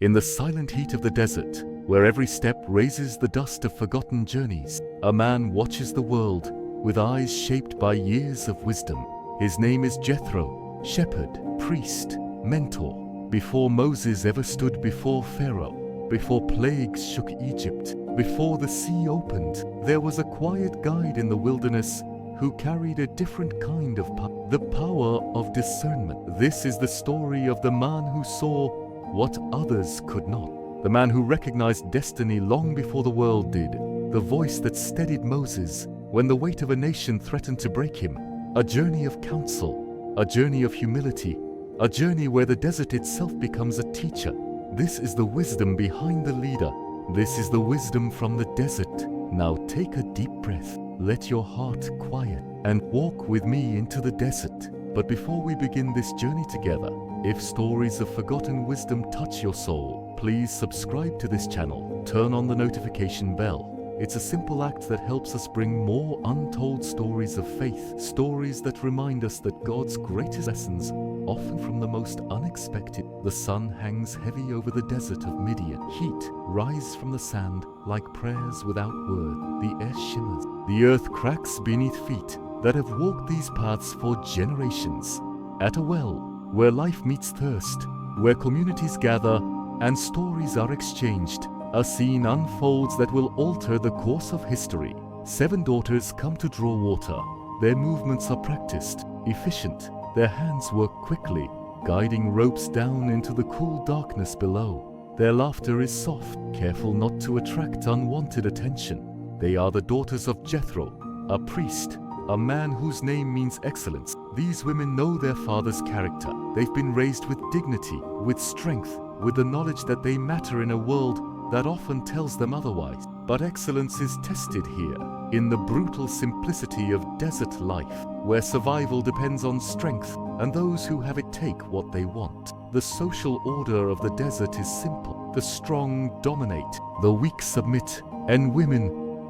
In the silent heat of the desert, where every step raises the dust of forgotten journeys, a man watches the world with eyes shaped by years of wisdom. His name is Jethro, shepherd, priest, mentor. Before Moses ever stood before Pharaoh, before plagues shook Egypt, before the sea opened, there was a quiet guide in the wilderness who carried a different kind of power, the power of discernment. This is the story of the man who saw what others could not, the man who recognized destiny long before the world did, the voice that steadied Moses when the weight of a nation threatened to break him, a journey of counsel, a journey of humility, a journey where the desert itself becomes a teacher. This is the wisdom behind the leader. This is the wisdom from the desert. Now take a deep breath, let your heart quiet, and walk with me into the desert. But before we begin this journey together, if stories of forgotten wisdom touch your soul, please subscribe to this channel, turn on the notification bell. It's a simple act that helps us bring more untold stories of faith, stories that remind us that God's greatest lessons often from the most unexpected. The sun hangs heavy over the desert of Midian. Heat rises from the sand like prayers without word. The air shimmers. The earth cracks beneath feet that have walked these paths for generations. At a well, where life meets thirst, where communities gather and stories are exchanged, a scene unfolds that will alter the course of history. 7 daughters come to draw water. Their movements are practiced, efficient. Their hands work quickly, guiding ropes down into the cool darkness below. Their laughter is soft, careful not to attract unwanted attention. They are the daughters of Jethro, a priest, a man whose name means excellence. These women know their father's character. They've been raised with dignity, with strength, with the knowledge that they matter in a world that often tells them otherwise. But excellence is tested here, in the brutal simplicity of desert life, where survival depends on strength and those who have it take what they want. The social order of the desert is simple. The strong dominate, the weak submit, and women,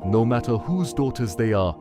no matter whose daughters they are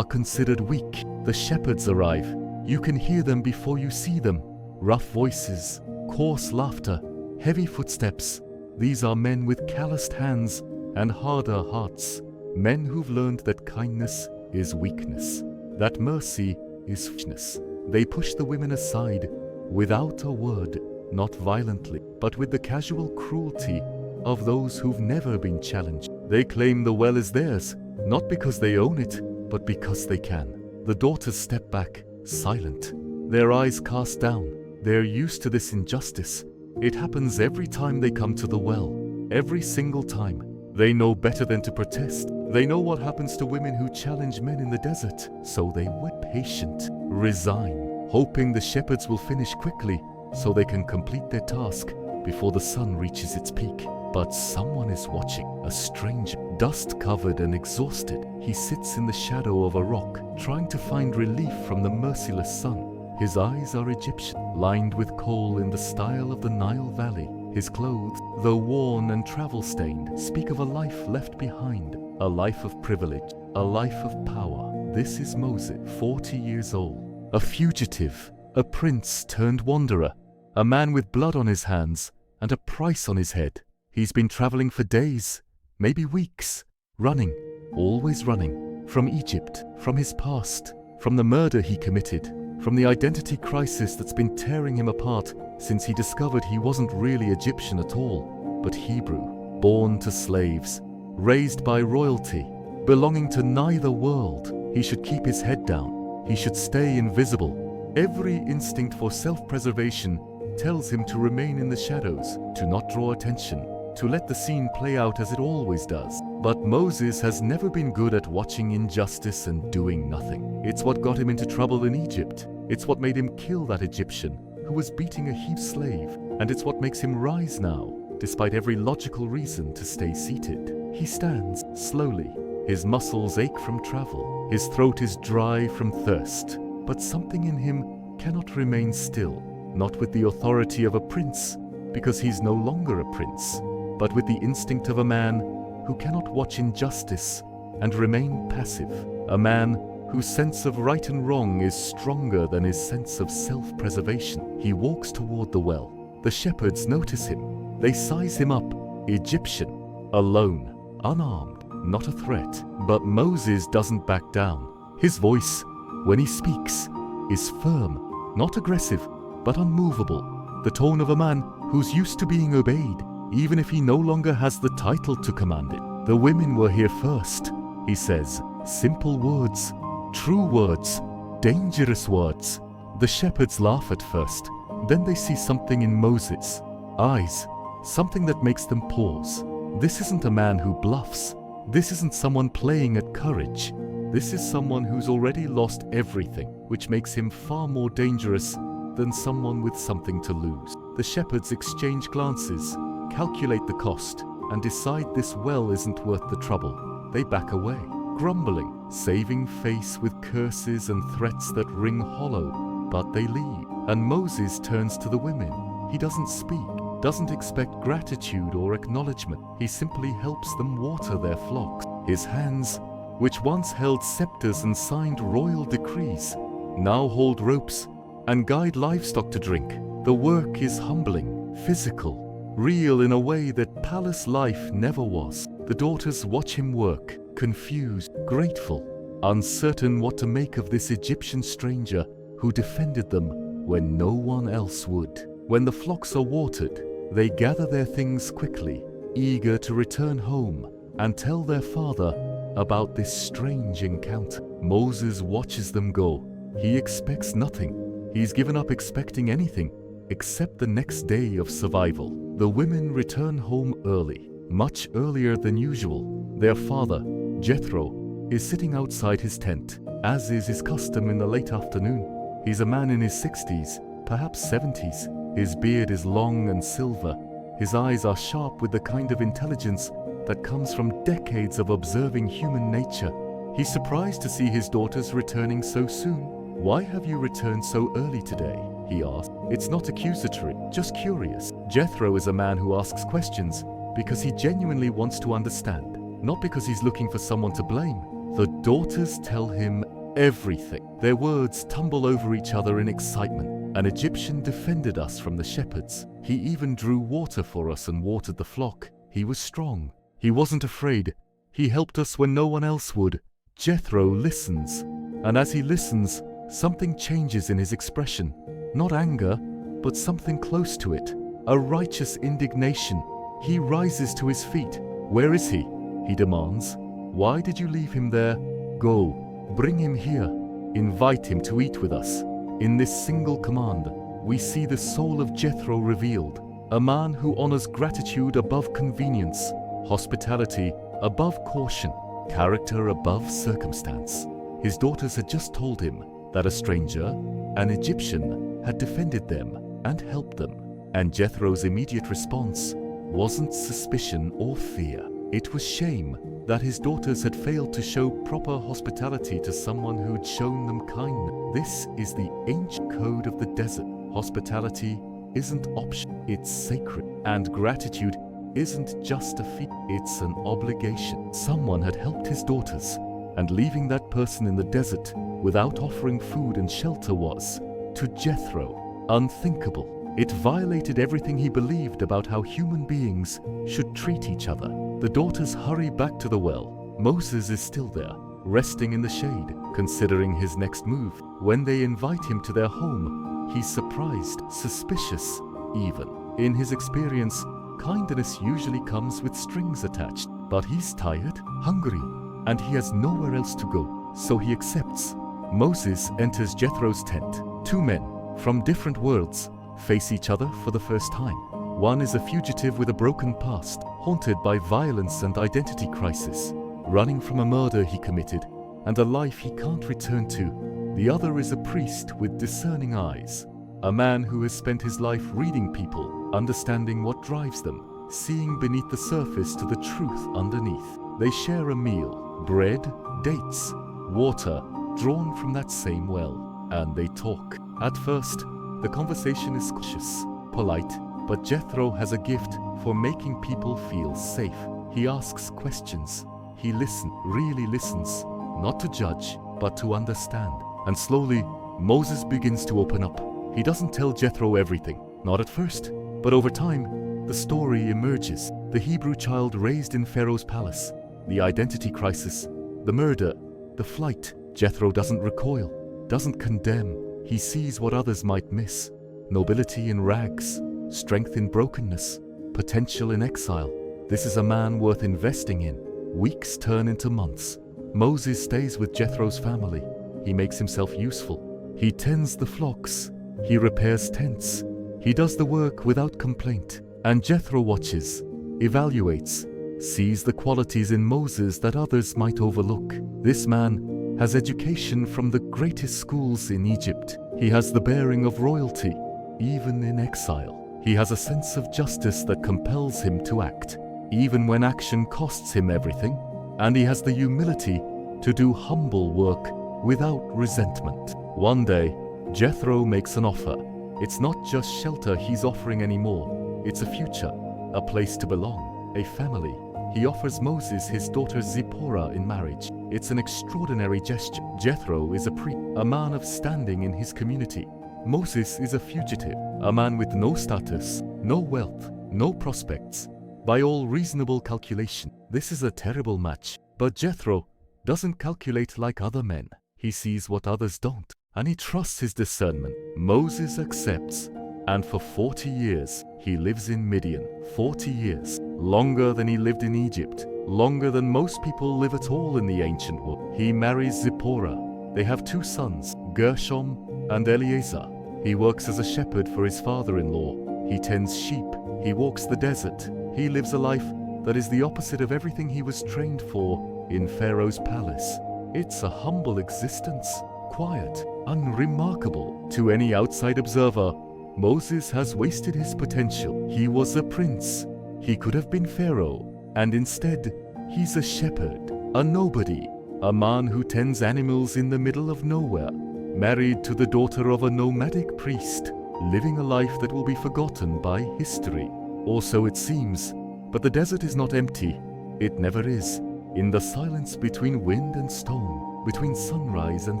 considered weak. The shepherds arrive. You can hear them before you see them. Rough voices, coarse laughter, heavy footsteps. These are men with calloused hands and harder hearts, men who've learned that kindness is weakness, that mercy is foolishness. They push the women aside without a word, not violently, but with the casual cruelty of those who've never been challenged. They claim the well is theirs, not because they own it, but because they can. The daughters step back, silent, their eyes cast down. They're used to this injustice. It happens every time they come to the well, every single time. They know better than to protest. They know what happens to women who challenge men in the desert, so they wait patient, resign, hoping the shepherds will finish quickly so they can complete their task before the sun reaches its peak. But someone is watching, a stranger, dust-covered and exhausted. He sits in the shadow of a rock, trying to find relief from the merciless sun. His eyes are Egyptian, lined with coal in the style of the Nile Valley. His clothes, though worn and travel-stained, speak of a life left behind, a life of privilege, a life of power. This is Moses, 40 years old, a fugitive, a prince turned wanderer, a man with blood on his hands and a price on his head. He's been traveling for days, maybe weeks, running, always running, from Egypt, from his past, from the murder he committed, from the identity crisis that's been tearing him apart since he discovered he wasn't really Egyptian at all, but Hebrew, born to slaves, raised by royalty, belonging to neither world. He should keep his head down. He should stay invisible. Every instinct for self-preservation tells him to remain in the shadows, to not draw attention, to let the scene play out as it always does. But Moses has never been good at watching injustice and doing nothing. It's what got him into trouble in Egypt. It's what made him kill that Egyptian who was beating a Hebrew slave. And it's what makes him rise now, despite every logical reason to stay seated. He stands slowly. His muscles ache from travel. His throat is dry from thirst. But something in him cannot remain still. Not with the authority of a prince, because he's no longer a prince, but with the instinct of a man who cannot watch injustice and remain passive. A man whose sense of right and wrong is stronger than his sense of self-preservation. He walks toward the well. The shepherds notice him. They size him up, Egyptian, alone, unarmed, not a threat. But Moses doesn't back down. His voice, when he speaks, is firm, not aggressive, but unmovable. The tone of a man who's used to being obeyed, even if he no longer has the title to command it. The women were here first, he says. Simple words, true words, dangerous words. The shepherds laugh at first. Then they see something in Moses' eyes, something that makes them pause. This isn't a man who bluffs. This isn't someone playing at courage. This is someone who's already lost everything, which makes him far more dangerous than someone with something to lose. The shepherds exchange glances, calculate the cost, and decide this well isn't worth the trouble. They back away, grumbling, saving face with curses and threats that ring hollow, but they leave. And Moses turns to the women. He doesn't speak, doesn't expect gratitude or acknowledgement. He simply helps them water their flocks. His hands, which once held scepters and signed royal decrees, now hold ropes and guide livestock to drink. The work is humbling, physical, real in a way that palace life never was. The daughters watch him work, confused, grateful, uncertain what to make of this Egyptian stranger who defended them when no one else would. When the flocks are watered, they gather their things quickly, eager to return home and tell their father about this strange encounter. Moses watches them go. He expects nothing. He's given up expecting anything except the next day of survival. The women return home early, much earlier than usual. Their father, Jethro, is sitting outside his tent, as is his custom in the late afternoon. He's a man in his 60s, perhaps 70s. His beard is long and silver. His eyes are sharp with the kind of intelligence that comes from decades of observing human nature. He's surprised to see his daughters returning so soon. "Why have you returned so early today?" he asked. It's not accusatory, just curious. Jethro is a man who asks questions because he genuinely wants to understand, not because he's looking for someone to blame. The daughters tell him everything. Their words tumble over each other in excitement. "An Egyptian defended us from the shepherds. He even drew water for us and watered the flock. He was strong. He wasn't afraid. He helped us when no one else would." Jethro listens, and as he listens, something changes in his expression. Not anger, but something close to it. A righteous indignation. He rises to his feet. "Where is he?" he demands. "Why did you leave him there? Go, bring him here. Invite him to eat with us." In this single command, we see the soul of Jethro revealed. A man who honors gratitude above convenience, hospitality above caution, character above circumstance. His daughters had just told him that a stranger, an Egyptian, had defended them and helped them. And Jethro's immediate response wasn't suspicion or fear. It was shame that his daughters had failed to show proper hospitality to someone who'd shown them kindness. This is the ancient code of the desert. Hospitality isn't optional, it's sacred. And gratitude isn't just a feat, it's an obligation. Someone had helped his daughters, and leaving that person in the desert without offering food and shelter was, to Jethro, unthinkable. It violated everything he believed about how human beings should treat each other. The daughters hurry back to the well. Moses is still there, resting in the shade, considering his next move. When they invite him to their home, he's surprised, suspicious even. In his experience, kindness usually comes with strings attached. But he's tired, hungry, and he has nowhere else to go, so he accepts. Moses enters Jethro's tent. Two men from different worlds face each other for the first time. One is a fugitive with a broken past, haunted by violence and identity crisis, running from a murder he committed and a life he can't return to. The other is a priest with discerning eyes, a man who has spent his life reading people, understanding what drives them, seeing beneath the surface to the truth underneath. They share a meal, bread, dates, water, drawn from that same well, and they talk. At first, the conversation is cautious, polite, but Jethro has a gift for making people feel safe. He asks questions. He listens, really listens, not to judge, but to understand. And slowly, Moses begins to open up. He doesn't tell Jethro everything, not at first, but over time, The story emerges. The Hebrew child raised in Pharaoh's palace. The identity crisis. The murder. The flight. Jethro doesn't recoil, doesn't condemn. He sees what others might miss. Nobility in rags. Strength in brokenness. Potential in exile. This is a man worth investing in. Weeks turn into months. Moses stays with Jethro's family. He makes himself useful. He tends the flocks. He repairs tents. He does the work without complaint. And Jethro watches, evaluates, sees the qualities in Moses that others might overlook. This man has education from the greatest schools in Egypt. He has the bearing of royalty, even in exile. He has a sense of justice that compels him to act, even when action costs him everything. And he has the humility to do humble work without resentment. One day, Jethro makes an offer. It's not just shelter he's offering anymore. It's a future, a place to belong, a family. He offers Moses his daughter Zipporah in marriage. It's an extraordinary gesture. Jethro is a man of standing in his community. Moses is a fugitive, a man with no status, no wealth, no prospects. By all reasonable calculation, this is a terrible match. But Jethro doesn't calculate like other men. He sees what others don't, and he trusts his discernment. Moses accepts, and for 40 years, he lives in Midian. 40 years, longer than he lived in Egypt, longer than most people live at all in the ancient world. He marries Zipporah. They have 2 sons, Gershom and Eleazar. He works as a shepherd for his father-in-law. He tends sheep. He walks the desert. He lives a life that is the opposite of everything he was trained for in Pharaoh's palace. It's a humble existence, quiet, unremarkable. To any outside observer, Moses has wasted his potential. He was a prince. He could have been Pharaoh, and instead, he's a shepherd, a nobody, a man who tends animals in the middle of nowhere, married to the daughter of a nomadic priest, living a life that will be forgotten by history. Or so it seems, but the desert is not empty. It never is. In the silence between wind and stone, between sunrise and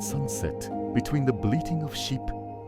sunset, between the bleating of sheep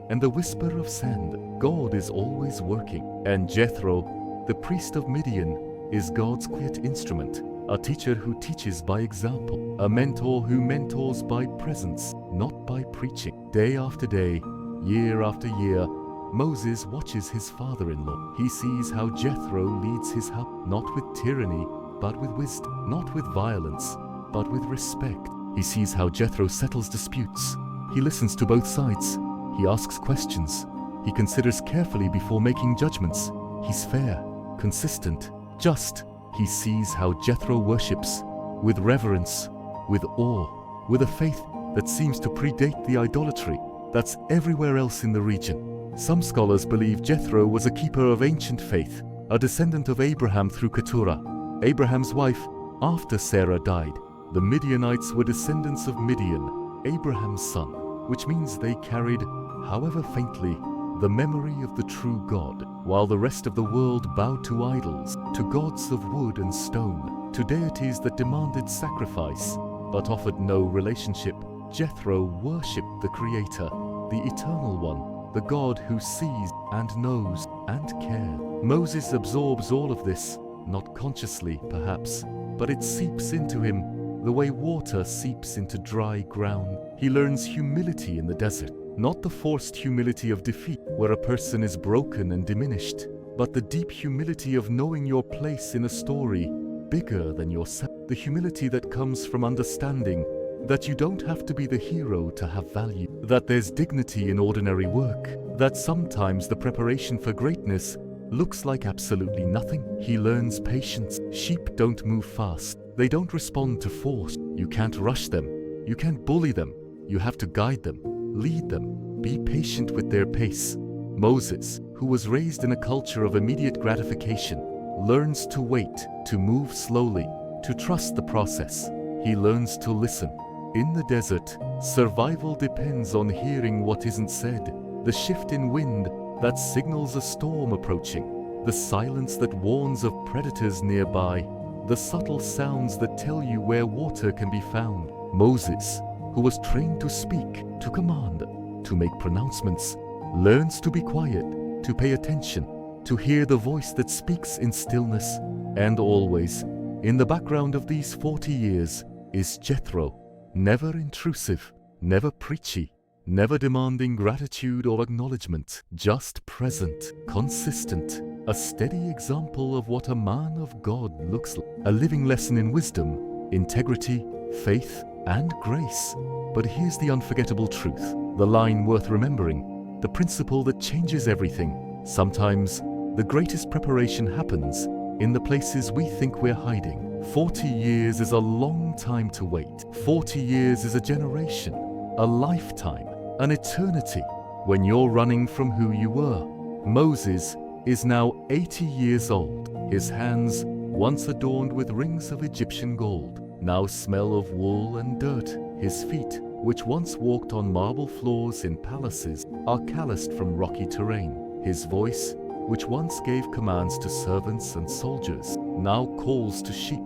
and the whisper of sand, God is always working. And Jethro, the priest of Midian, is God's quiet instrument, a teacher who teaches by example, a mentor who mentors by presence, not by preaching. Day after day, year after year, Moses watches his father-in-law. He sees how Jethro leads his house, not with tyranny, but with wisdom, not with violence, but with respect. He sees how Jethro settles disputes. He listens to both sides. He asks questions. He considers carefully before making judgments. He's fair, consistent, just. He sees how Jethro worships with reverence, with awe, with a faith that seems to predate the idolatry that's everywhere else in the region. Some scholars believe Jethro was a keeper of ancient faith, a descendant of Abraham through Keturah, Abraham's wife after Sarah died. The Midianites were descendants of Midian, Abraham's son, which means they carried, however faintly, the memory of the true God, while the rest of the world bowed to idols, to gods of wood and stone, to deities that demanded sacrifice, but offered no relationship. Jethro worshipped the Creator, the Eternal One, the God who sees and knows and cares. Moses absorbs all of this, not consciously perhaps, but it seeps into him the way water seeps into dry ground. He learns humility in the desert, not the forced humility of defeat, where a person is broken and diminished, but the deep humility of knowing your place in a story bigger than yourself. The humility that comes from understanding that you don't have to be the hero to have value, that there's dignity in ordinary work, that sometimes the preparation for greatness looks like absolutely nothing. He learns patience. Sheep don't move fast. They don't respond to force. You can't rush them. You can't bully them. You have to guide them, lead them, be patient with their pace. Moses, who was raised in a culture of immediate gratification, learns to wait, to move slowly, to trust the process. He learns to listen. In the desert, survival depends on hearing what isn't said. The shift in wind that signals a storm approaching, the silence that warns of predators nearby, the subtle sounds that tell you where water can be found. Moses, who was trained to speak, to command, to make pronouncements, learns to be quiet, to pay attention, to hear the voice that speaks in stillness. And always, in the background of these 40 years, is Jethro, never intrusive, never preachy, never demanding gratitude or acknowledgement, just present, consistent, a steady example of what a man of God looks like, a living lesson in wisdom, integrity, faith, and grace. But here's the unforgettable truth, the line worth remembering, the principle that changes everything. Sometimes, the greatest preparation happens in the places we think we're hiding. 40 years is a long time to wait. 40 years is a generation, a lifetime, an eternity, when you're running from who you were. Moses is now 80 years old. His hands, once adorned with rings of Egyptian gold, now smell of wool and dirt. His feet, which once walked on marble floors in palaces, are calloused from rocky terrain. His voice, which once gave commands to servants and soldiers, now calls to sheep.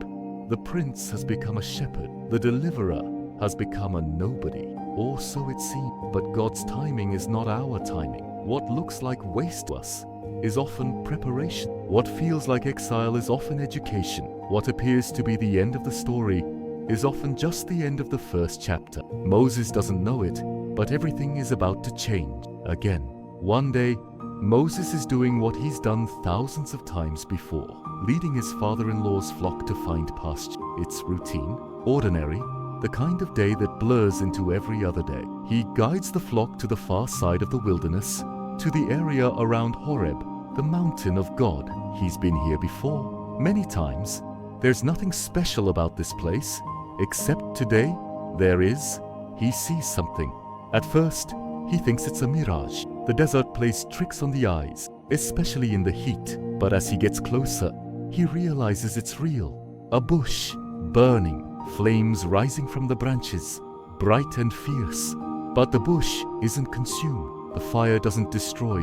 The prince has become a shepherd. The deliverer has become a nobody. Or so it seems. But God's timing is not our timing. What looks like waste to us is often preparation. What feels like exile is often education. What appears to be the end of the story is often just the end of the first chapter. Moses doesn't know it, but everything is about to change again. One day, Moses is doing what he's done thousands of times before, leading his father-in-law's flock to find pasture. It's routine, ordinary, the kind of day that blurs into every other day. He guides the flock to the far side of the wilderness, to the area around Horeb, the mountain of God. He's been here before, many times. There's nothing special about this place, except today, there is. He sees something. At first, he thinks it's a mirage. The desert plays tricks on the eyes, especially in the heat. But as he gets closer, he realizes it's real. A bush, burning, flames rising from the branches, bright and fierce. But the bush isn't consumed. The fire doesn't destroy.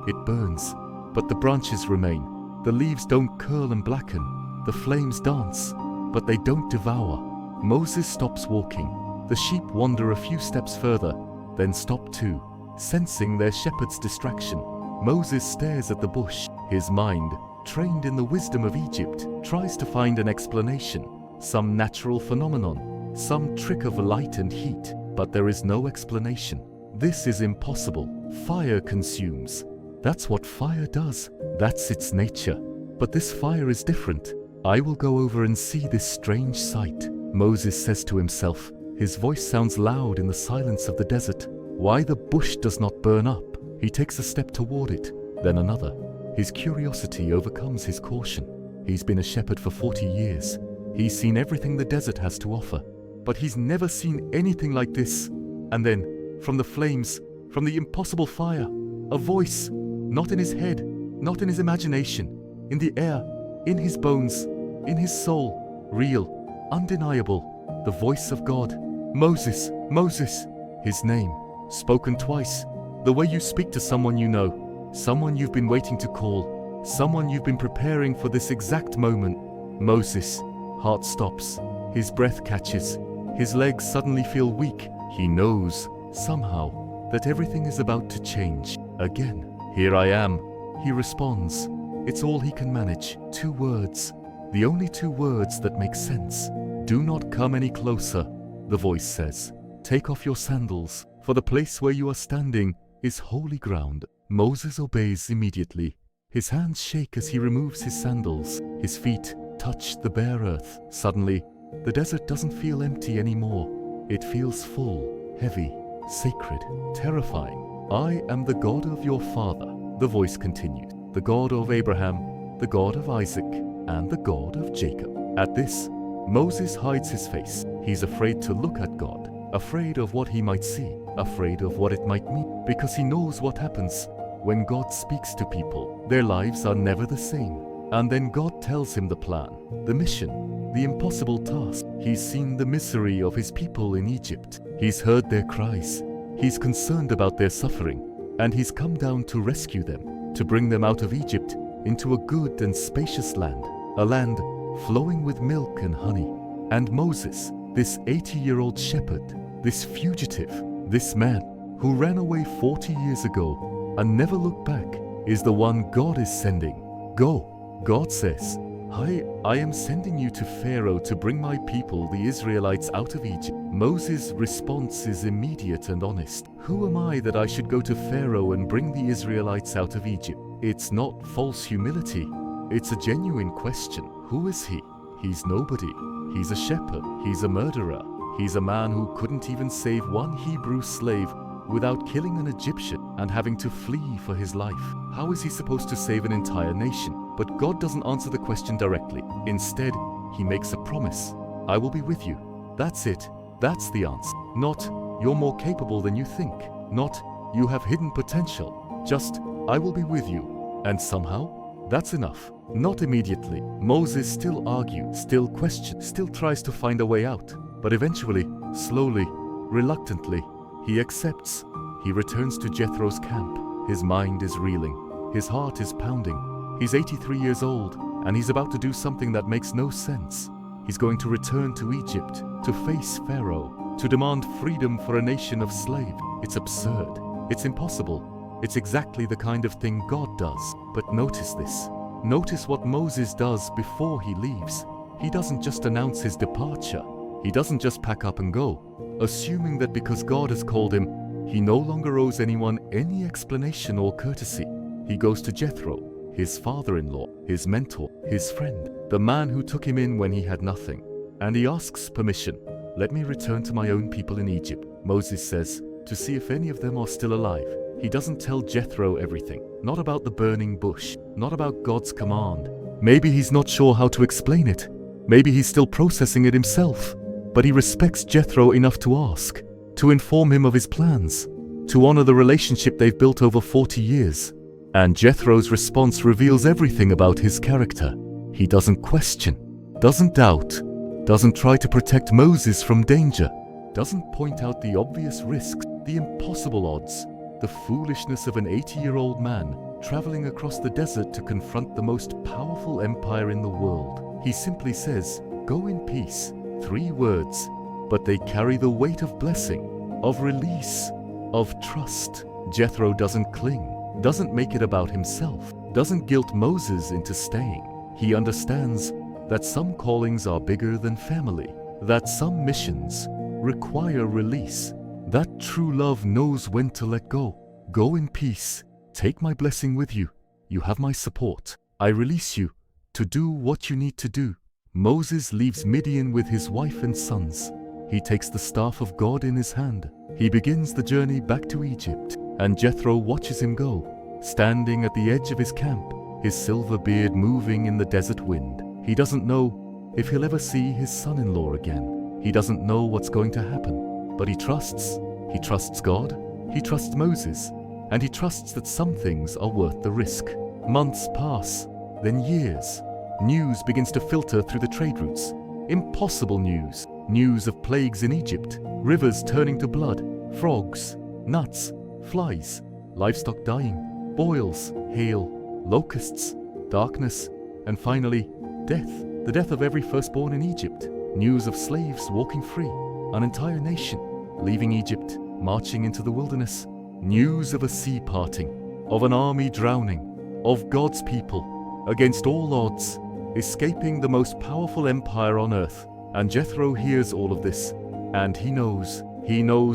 It burns. But the branches remain. The leaves don't curl and blacken. The flames dance, but they don't devour. Moses stops walking. The sheep wander a few steps further, then stop too, sensing their shepherd's distraction. Moses stares at the bush. His mind, trained in the wisdom of Egypt, tries to find an explanation, some natural phenomenon, some trick of light and heat, but there is no explanation. This is impossible. Fire consumes. That's what fire does. That's its nature. But this fire is different. I will go over and see this strange sight, Moses says to himself. His voice sounds loud in the silence of the desert. Why the bush does not burn up? He takes a step toward it, then another. His curiosity overcomes his caution. He's been a shepherd for 40 years. He's seen everything the desert has to offer, but he's never seen anything like this. And then, from the flames, from the impossible fire, a voice, not in his head, not in his imagination, in the air, in his bones, in his soul, real, undeniable, the voice of God. Moses, Moses, his name, spoken twice, the way you speak to someone you know, someone you've been waiting to call, someone you've been preparing for this exact moment. Moses, heart stops, his breath catches, his legs suddenly feel weak. He knows, somehow, that everything is about to change again. Here I am, he responds. It's all he can manage. 2 words, the only 2 words that make sense. Do not come any closer, the voice says. Take off your sandals, for the place where you are standing is holy ground. Moses obeys immediately. His hands shake as he removes his sandals. His feet touch the bare earth. Suddenly, the desert doesn't feel empty anymore. It feels full, heavy, sacred, terrifying. I am the God of your father, the voice continued. The God of Abraham, the God of Isaac, and the God of Jacob. At this, Moses hides his face. He's afraid to look at God, afraid of what he might see, afraid of what it might mean, because he knows what happens when God speaks to people. Their lives are never the same. And then God tells him the plan, the mission, the impossible task. He's seen the misery of his people in Egypt. He's heard their cries. He's concerned about their suffering, and he's come down to rescue them, to bring them out of Egypt into a good and spacious land, a land flowing with milk and honey. And Moses, this 80-year-old shepherd, this fugitive, this man who ran away 40 years ago and never looked back, is the one God is sending. Go, God says. I am sending you to Pharaoh to bring my people, the Israelites, out of Egypt. Moses' response is immediate and honest. Who am I that I should go to Pharaoh and bring the Israelites out of Egypt? It's not false humility. It's a genuine question. Who is he? He's nobody. He's a shepherd. He's a murderer. He's a man who couldn't even save one Hebrew slave without killing an Egyptian and having to flee for his life. How is he supposed to save an entire nation? But God doesn't answer the question directly. Instead, he makes a promise. I will be with you. That's it. That's the answer. Not, you're more capable than you think. Not, you have hidden potential. Just, I will be with you. And somehow, that's enough. Not immediately. Moses still argues, still questions, still tries to find a way out. But eventually, slowly, reluctantly, he accepts. He returns to Jethro's camp. His mind is reeling. His heart is pounding. He's 83 years old, and he's about to do something that makes no sense. He's going to return to Egypt, to face Pharaoh, to demand freedom for a nation of slaves. It's absurd. It's impossible. It's exactly the kind of thing God does. But notice this. Notice what Moses does before he leaves. He doesn't just announce his departure. He doesn't just pack up and go, assuming that because God has called him, he no longer owes anyone any explanation or courtesy. He goes to Jethro, his father-in-law, his mentor, his friend, the man who took him in when he had nothing. And he asks permission. Let me return to my own people in Egypt, Moses says, to see if any of them are still alive. He doesn't tell Jethro everything. Not about the burning bush, not about God's command. Maybe he's not sure how to explain it. Maybe he's still processing it himself. But he respects Jethro enough to ask, to inform him of his plans, to honor the relationship they've built over 40 years. And Jethro's response reveals everything about his character. He doesn't question, doesn't doubt, doesn't try to protect Moses from danger, doesn't point out the obvious risks, the impossible odds, the foolishness of an 80-year-old man traveling across the desert to confront the most powerful empire in the world. He simply says, "Go in peace." 3 words, but they carry the weight of blessing, of release, of trust. Jethro doesn't cling, doesn't make it about himself, doesn't guilt Moses into staying. He understands that some callings are bigger than family, that some missions require release, that true love knows when to let go. Go in peace. Take my blessing with you. You have my support. I release you to do what you need to do. Moses leaves Midian with his wife and sons. He takes the staff of God in his hand. He begins the journey back to Egypt, and Jethro watches him go, standing at the edge of his camp, his silver beard moving in the desert wind. He doesn't know if he'll ever see his son-in-law again. He doesn't know what's going to happen, but he trusts. He trusts God, he trusts Moses, and he trusts that some things are worth the risk. Months pass, then years. News begins to filter through the trade routes. Impossible news. News of plagues in Egypt, rivers turning to blood, frogs, gnats, flies, livestock dying, boils, hail, locusts, darkness, and finally, death. The death of every firstborn in Egypt. News of slaves walking free. An entire nation leaving Egypt, marching into the wilderness. News of a sea parting, of an army drowning, of God's people, against all odds, escaping the most powerful empire on earth. And Jethro hears all of this, and he knows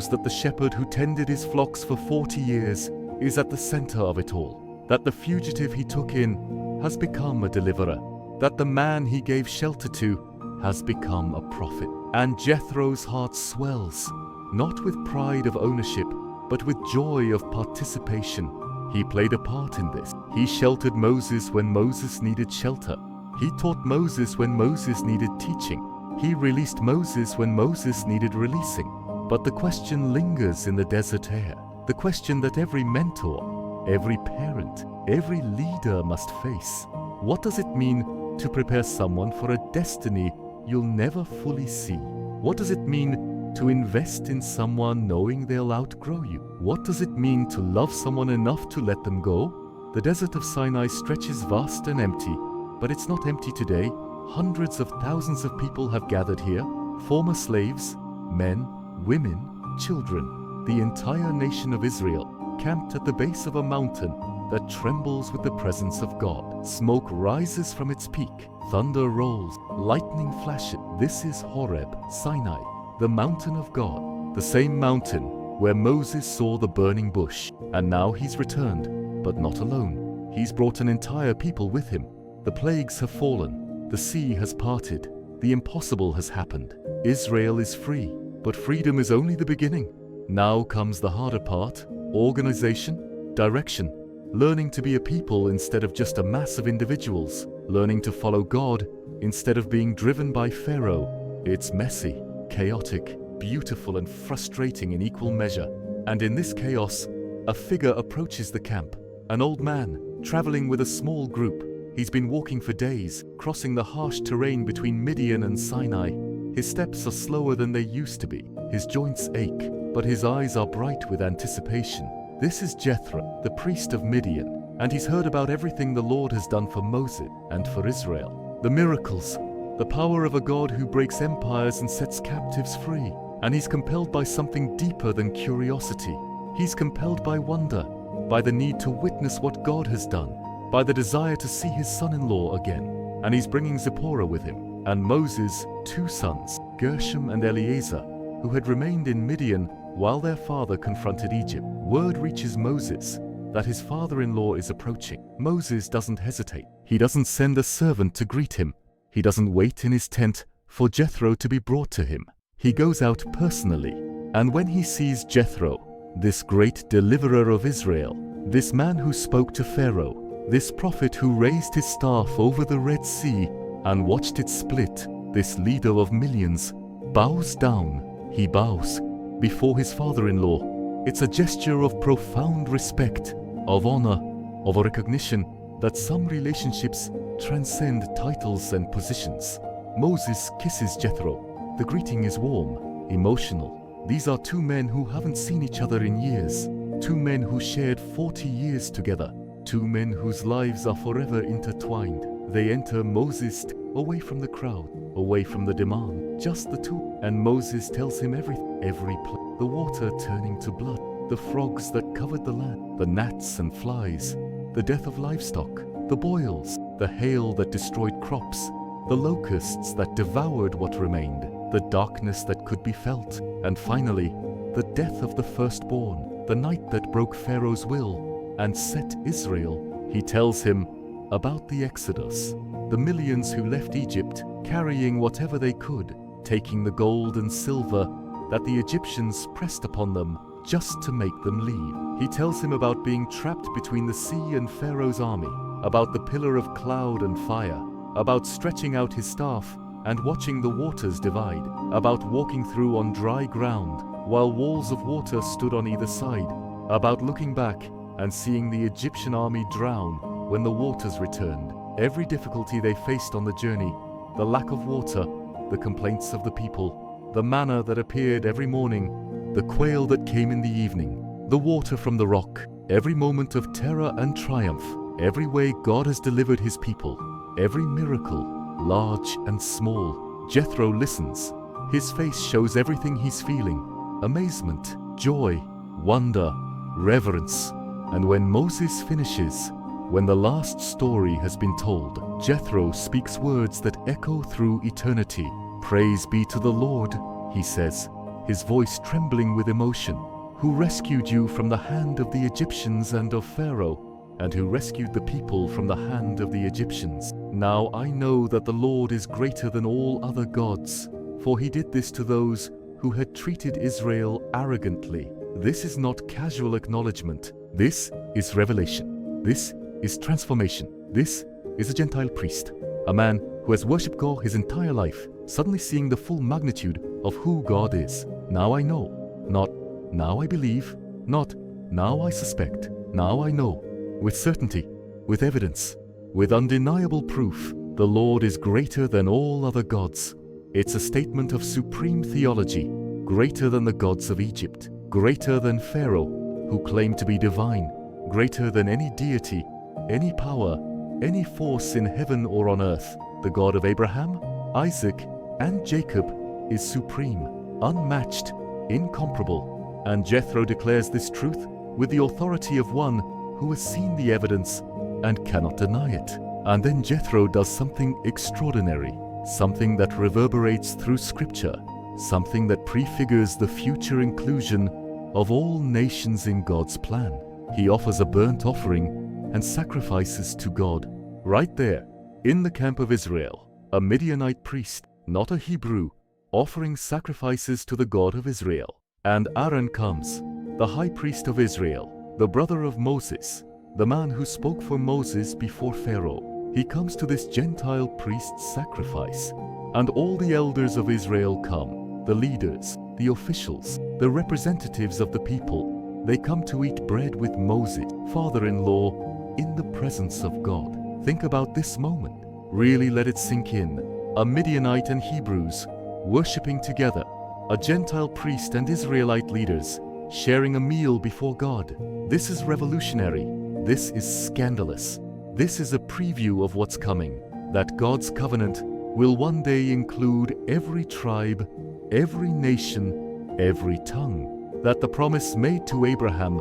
that the shepherd who tended his flocks for 40 years is at the center of it all, that the fugitive he took in has become a deliverer, that the man he gave shelter to has become a prophet. And Jethro's heart swells, not with pride of ownership, but with joy of participation. He played a part in this. He sheltered Moses when Moses needed shelter. He taught Moses when Moses needed teaching. He released Moses when Moses needed releasing. But the question lingers in the desert air. The question that every mentor, every parent, every leader must face. What does it mean to prepare someone for a destiny you'll never fully see? What does it mean to invest in someone knowing they'll outgrow you? What does it mean to love someone enough to let them go? The desert of Sinai stretches vast and empty, but it's not empty today. Hundreds of thousands of people have gathered here, former slaves, men, women, children, the entire nation of Israel, camped at the base of a mountain, that trembles with the presence of God. Smoke rises from its peak, thunder rolls, lightning flashes. This is Horeb, Sinai, the mountain of God, the same mountain where Moses saw the burning bush. And now he's returned, but not alone. He's brought an entire people with him. The plagues have fallen, the sea has parted, the impossible has happened. Israel is free, but freedom is only the beginning. Now comes the harder part: organization, direction, learning to be a people instead of just a mass of individuals, learning to follow God instead of being driven by Pharaoh. It's messy, chaotic, beautiful and frustrating in equal measure. And in this chaos, a figure approaches the camp, an old man, traveling with a small group. He's been walking for days, crossing the harsh terrain between Midian and Sinai. His steps are slower than they used to be. His joints ache, but his eyes are bright with anticipation. This is Jethro, the priest of Midian, and he's heard about everything the Lord has done for Moses and for Israel. The miracles, the power of a God who breaks empires and sets captives free. And he's compelled by something deeper than curiosity. He's compelled by wonder, by the need to witness what God has done, by the desire to see his son-in-law again. And he's bringing Zipporah with him, and Moses' 2 sons, Gershom and Eleazar, who had remained in Midian while their father confronted Egypt. Word reaches Moses that his father-in-law is approaching. Moses doesn't hesitate. He doesn't send a servant to greet him. He doesn't wait in his tent for Jethro to be brought to him. He goes out personally, and when he sees Jethro, this great deliverer of Israel, this man who spoke to Pharaoh, this prophet who raised his staff over the Red Sea and watched it split, this leader of millions, bows down. He bows before his father-in-law. It's a gesture of profound respect, of honor, of a recognition that some relationships transcend titles and positions. Moses kisses Jethro. The greeting is warm, emotional. These are 2 men who haven't seen each other in years, 2 men who shared 40 years together, 2 men whose lives are forever intertwined. They enter Moses away from the crowd, away from the demand, just the 2. And Moses tells him every plague, the water turning to blood, the frogs that covered the land, the gnats and flies, the death of livestock, the boils, the hail that destroyed crops, the locusts that devoured what remained, the darkness that could be felt, and finally, the death of the firstborn, the night that broke Pharaoh's will and set Israel. He tells him about the Exodus, the millions who left Egypt carrying whatever they could, taking the gold and silver that the Egyptians pressed upon them just to make them leave. He tells him about being trapped between the sea and Pharaoh's army, about the pillar of cloud and fire, about stretching out his staff and watching the waters divide, about walking through on dry ground while walls of water stood on either side, about looking back and seeing the Egyptian army drown when the waters returned. Every difficulty they faced on the journey, the lack of water, the complaints of the people, the manna that appeared every morning, the quail that came in the evening, the water from the rock, every moment of terror and triumph, every way God has delivered his people, every miracle, large and small. Jethro listens. His face shows everything he's feeling: amazement, joy, wonder, reverence. And when Moses finishes, when the last story has been told, Jethro speaks words that echo through eternity. "Praise be to the Lord," he says, his voice trembling with emotion, "who rescued you from the hand of the Egyptians and of Pharaoh, and who rescued the people from the hand of the Egyptians. Now I know that the Lord is greater than all other gods, for he did this to those who had treated Israel arrogantly." This is not casual acknowledgement. This is revelation. This is transformation. This is a Gentile priest, a man who has worshipped God his entire life, suddenly seeing the full magnitude of who God is. Now I know. Not now I believe. Not now I suspect. Now I know. With certainty, with evidence, with undeniable proof, the Lord is greater than all other gods. It's a statement of supreme theology, greater than the gods of Egypt, greater than Pharaoh, who claimed to be divine, greater than any deity, any power, any force in heaven or on earth. The God of Abraham, Isaac, and Jacob is supreme, unmatched, incomparable. And Jethro declares this truth with the authority of one who has seen the evidence and cannot deny it. And then Jethro does something extraordinary, something that reverberates through Scripture, something that prefigures the future inclusion of all nations in God's plan. He offers a burnt offering and sacrifices to God right there in the camp of Israel. A Midianite priest, not a Hebrew, offering sacrifices to the God of Israel. And Aaron comes, the high priest of Israel, the brother of Moses, the man who spoke for Moses before Pharaoh. He comes to this Gentile priest's sacrifice, and all the elders of Israel come, the leaders, the officials, the representatives of the people. They come to eat bread with Moses, father-in-law, in the presence of God. Think about this moment. Really let it sink in. A Midianite and Hebrews worshipping together, a Gentile priest and Israelite leaders sharing a meal before God. This is revolutionary. This is scandalous. This is a preview of what's coming, that God's covenant will one day include every tribe, every nation, every tongue, that the promise made to Abraham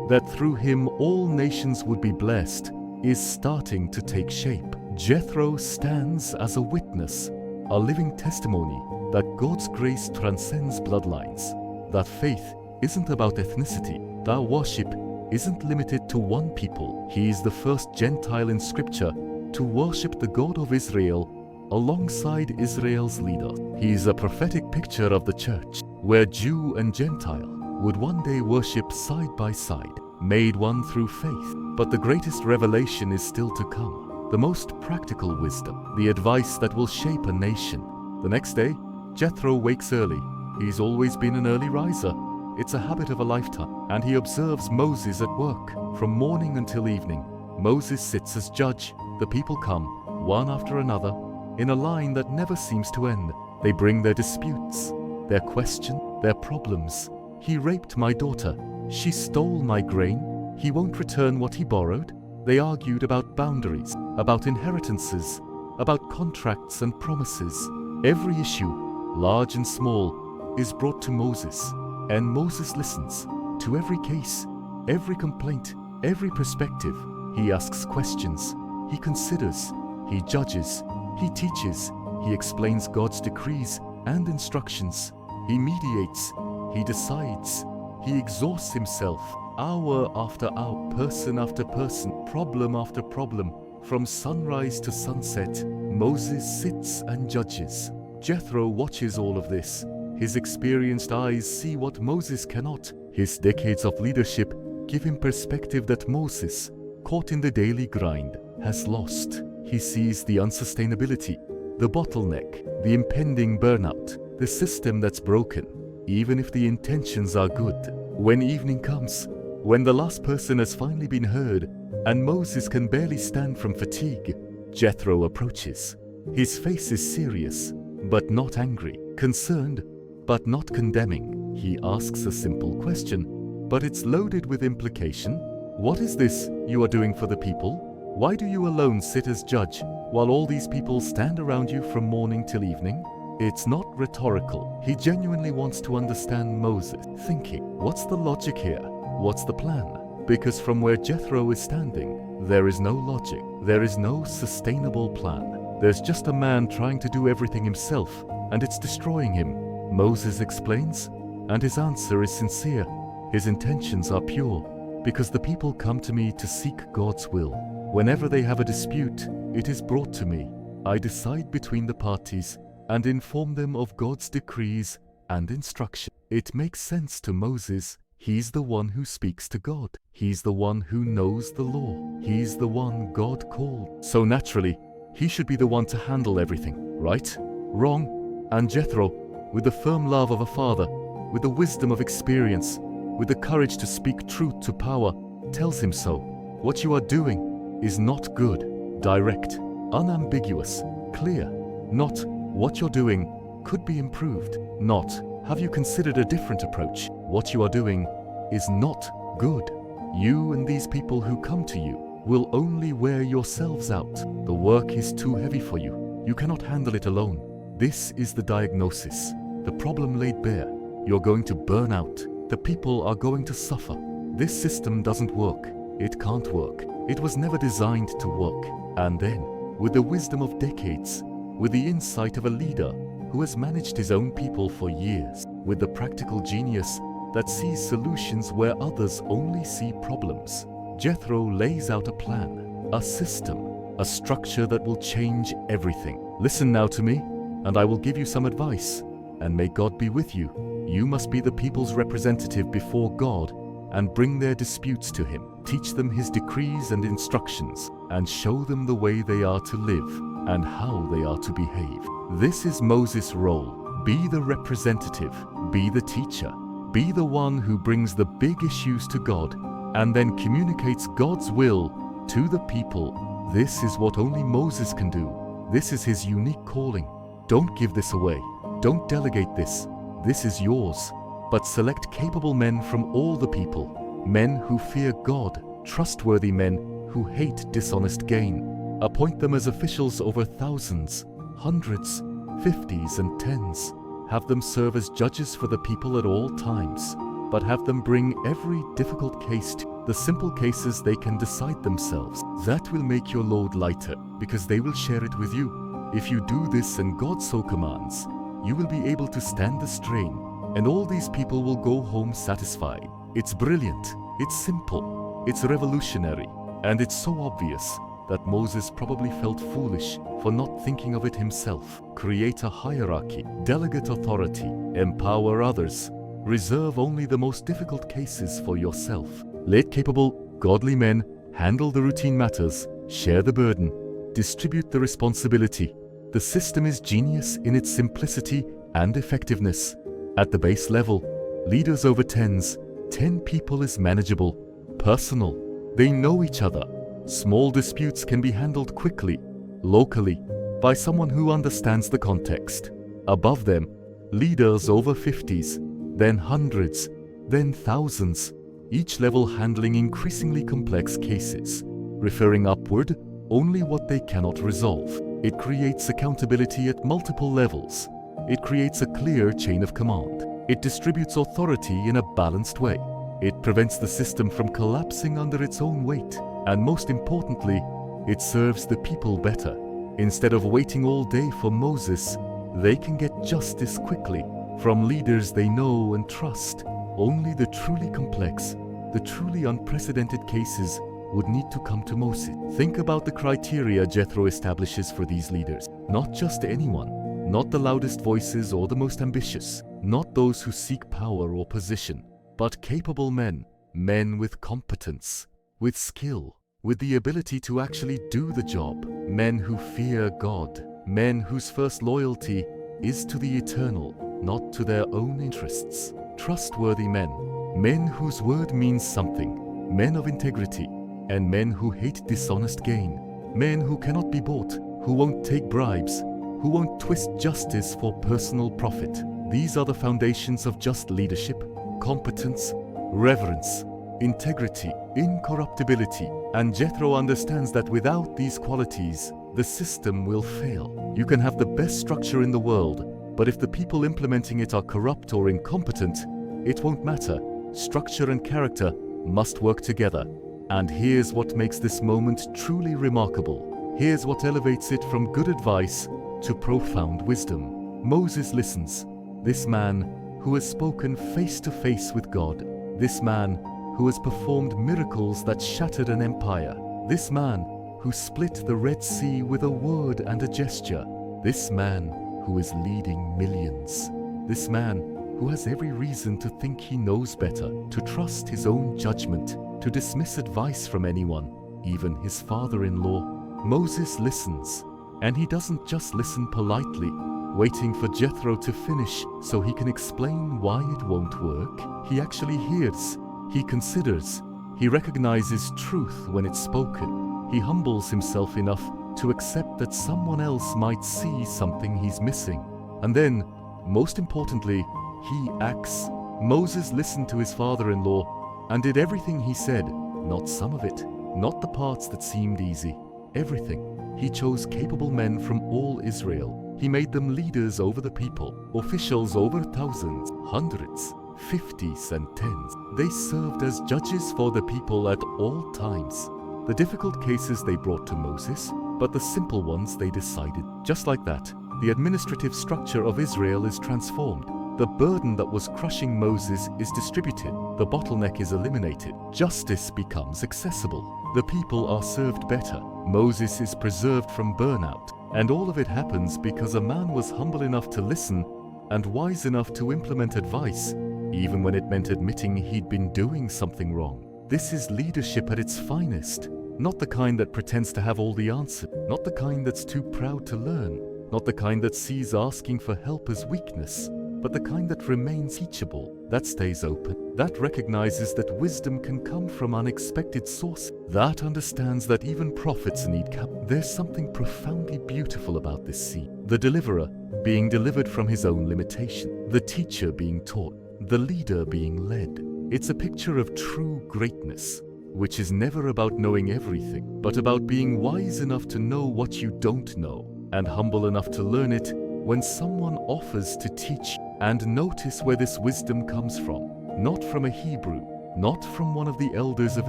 that through him all nations would be blessed is starting to take shape. Jethro stands as a witness, a living testimony that God's grace transcends bloodlines, that faith isn't about ethnicity, that worship isn't limited to one people. He is the first Gentile in Scripture to worship the God of Israel alongside Israel's leader. He is a prophetic picture of the church, where Jew and Gentile would one day worship side by side, made one through faith. But the greatest revelation is still to come, the most practical wisdom, the advice that will shape a nation. The next day, Jethro wakes early. He's always been an early riser. It's a habit of a lifetime, and he observes Moses at work. From morning until evening, Moses sits as judge. The people come, one after another, in a line that never seems to end. They bring their disputes, their questions, their problems. He raped my daughter. She stole my grain. He won't return what he borrowed. They argued about boundaries, about inheritances, about contracts and promises. Every issue, large and small, is brought to Moses, and Moses listens to every case, every complaint, every perspective. He asks questions, he considers, he judges, he teaches, he explains God's decrees and instructions. He mediates, he decides, he exhausts himself, hour after hour, person after person, problem after problem. From sunrise to sunset, Moses sits and judges. Jethro watches all of this. His experienced eyes see what Moses cannot. His decades of leadership give him perspective that Moses, caught in the daily grind, has lost. He sees the unsustainability, the bottleneck, the impending burnout, the system that's broken, even if the intentions are good. When evening comes, when the last person has finally been heard, and Moses can barely stand from fatigue, Jethro approaches. His face is serious, but not angry, concerned, but not condemning. He asks a simple question, but it's loaded with implication. What is this you are doing for the people? Why do you alone sit as judge, while all these people stand around you from morning till evening? It's not rhetorical. He genuinely wants to understand Moses, thinking, what's the logic here? What's the plan? Because from where Jethro is standing, there is no logic. There is no sustainable plan. There's just a man trying to do everything himself, and it's destroying him. Moses explains, and his answer is sincere. His intentions are pure, because the people come to me to seek God's will. Whenever they have a dispute, it is brought to me. I decide between the parties and inform them of God's decrees and instruction. It makes sense to Moses. He's the one who speaks to God. He's the one who knows the law. He's the one God called. So naturally, he should be the one to handle everything, right? Wrong. And Jethro, with the firm love of a father, with the wisdom of experience, with the courage to speak truth to power, tells him so. What you are doing is not good, direct, unambiguous, clear. Not what you're doing could be improved. Not have you considered a different approach. What you are doing is not good. You and these people who come to you will only wear yourselves out. The work is too heavy for you. You cannot handle it alone. This is the diagnosis, the problem laid bare. You're going to burn out. The people are going to suffer. This system doesn't work. It can't work. It was never designed to work. And then, with the wisdom of decades, with the insight of a leader who has managed his own people for years, with the practical genius that sees solutions where others only see problems, Jethro lays out a plan, a system, a structure that will change everything. Listen now to me, and I will give you some advice, and may God be with you. You must be the people's representative before God and bring their disputes to him. Teach them his decrees and instructions, and show them the way they are to live and how they are to behave. This is Moses' role. Be the representative, be the teacher, be the one who brings the big issues to God and then communicates God's will to the people. This is what only Moses can do. This is his unique calling. Don't give this away. Don't delegate this. This is yours. But select capable men from all the people, men who fear God, trustworthy men who hate dishonest gain. Appoint them as officials over thousands, hundreds, 50s and 10s. Have them serve as judges for the people at all times, but have them bring every difficult case to the simple cases they can decide themselves. That will make your load lighter, because they will share it with you. If you do this and God so commands, you will be able to stand the strain, and all these people will go home satisfied. It's brilliant, it's simple, it's revolutionary, and it's so obvious that Moses probably felt foolish for not thinking of it himself. Create a hierarchy, delegate authority, empower others. Reserve only the most difficult cases for yourself. Let capable, godly men handle the routine matters, share the burden, distribute the responsibility. The system is genius in its simplicity and effectiveness. At the base level, leaders over 10s, 10 people is manageable, personal. They know each other. Small disputes can be handled quickly, locally, by someone who understands the context. Above them, leaders over 50s, then hundreds, then thousands, each level handling increasingly complex cases, referring upward only what they cannot resolve. It creates accountability at multiple levels. It creates a clear chain of command. It distributes authority in a balanced way. It prevents the system from collapsing under its own weight. And most importantly, it serves the people better. Instead of waiting all day for Moses, they can get justice quickly from leaders they know and trust. Only the truly complex, the truly unprecedented cases would need to come to Moses. Think about the criteria Jethro establishes for these leaders. Not just anyone, not the loudest voices or the most ambitious, not those who seek power or position, but capable men, men with competence, with skill, with the ability to actually do the job, men who fear God, men whose first loyalty is to the eternal, not to their own interests. Trustworthy men, men whose word means something, men of integrity, and men who hate dishonest gain, men who cannot be bought, who won't take bribes, who won't twist justice for personal profit. These are the foundations of just leadership: competence, reverence, integrity, incorruptibility. And Jethro understands that without these qualities, the system will fail. You can have the best structure in the world, but if the people implementing it are corrupt or incompetent, it won't matter. Structure and character must work together. And here's what makes this moment truly remarkable. Here's what elevates it from good advice to profound wisdom. Moses listens. This man who has spoken face to face with God. This man who has performed miracles that shattered an empire. This man who split the Red Sea with a word and a gesture. This man who is leading millions. This man who has every reason to think he knows better, to trust his own judgment, to dismiss advice from anyone, even his father-in-law. Moses listens, and he doesn't just listen politely, waiting for Jethro to finish so he can explain why it won't work. He actually hears, he considers, he recognizes truth when it's spoken. He humbles himself enough to accept that someone else might see something he's missing. And then, most importantly, he acts. Moses listened to his father-in-law and did everything he said, not some of it, not the parts that seemed easy, everything. He chose capable men from all Israel. He made them leaders over the people, officials over thousands, hundreds, 50s and 10s. They served as judges for the people at all times. The difficult cases they brought to Moses, but the simple ones they decided. Just like that, the administrative structure of Israel is transformed. The burden that was crushing Moses is distributed. The bottleneck is eliminated. Justice becomes accessible. The people are served better. Moses is preserved from burnout. And all of it happens because a man was humble enough to listen and wise enough to implement advice, even when it meant admitting he'd been doing something wrong. This is leadership at its finest. Not the kind that pretends to have all the answers. Not the kind that's too proud to learn. Not the kind that sees asking for help as weakness. But the kind that remains teachable, that stays open, that recognizes that wisdom can come from unexpected sources, that understands that even prophets need help. There's something profoundly beautiful about this scene. The deliverer being delivered from his own limitation, the teacher being taught, the leader being led. It's a picture of true greatness, which is never about knowing everything, but about being wise enough to know what you don't know, and humble enough to learn it when someone offers to teach. And notice where this wisdom comes from. Not from a Hebrew, not from one of the elders of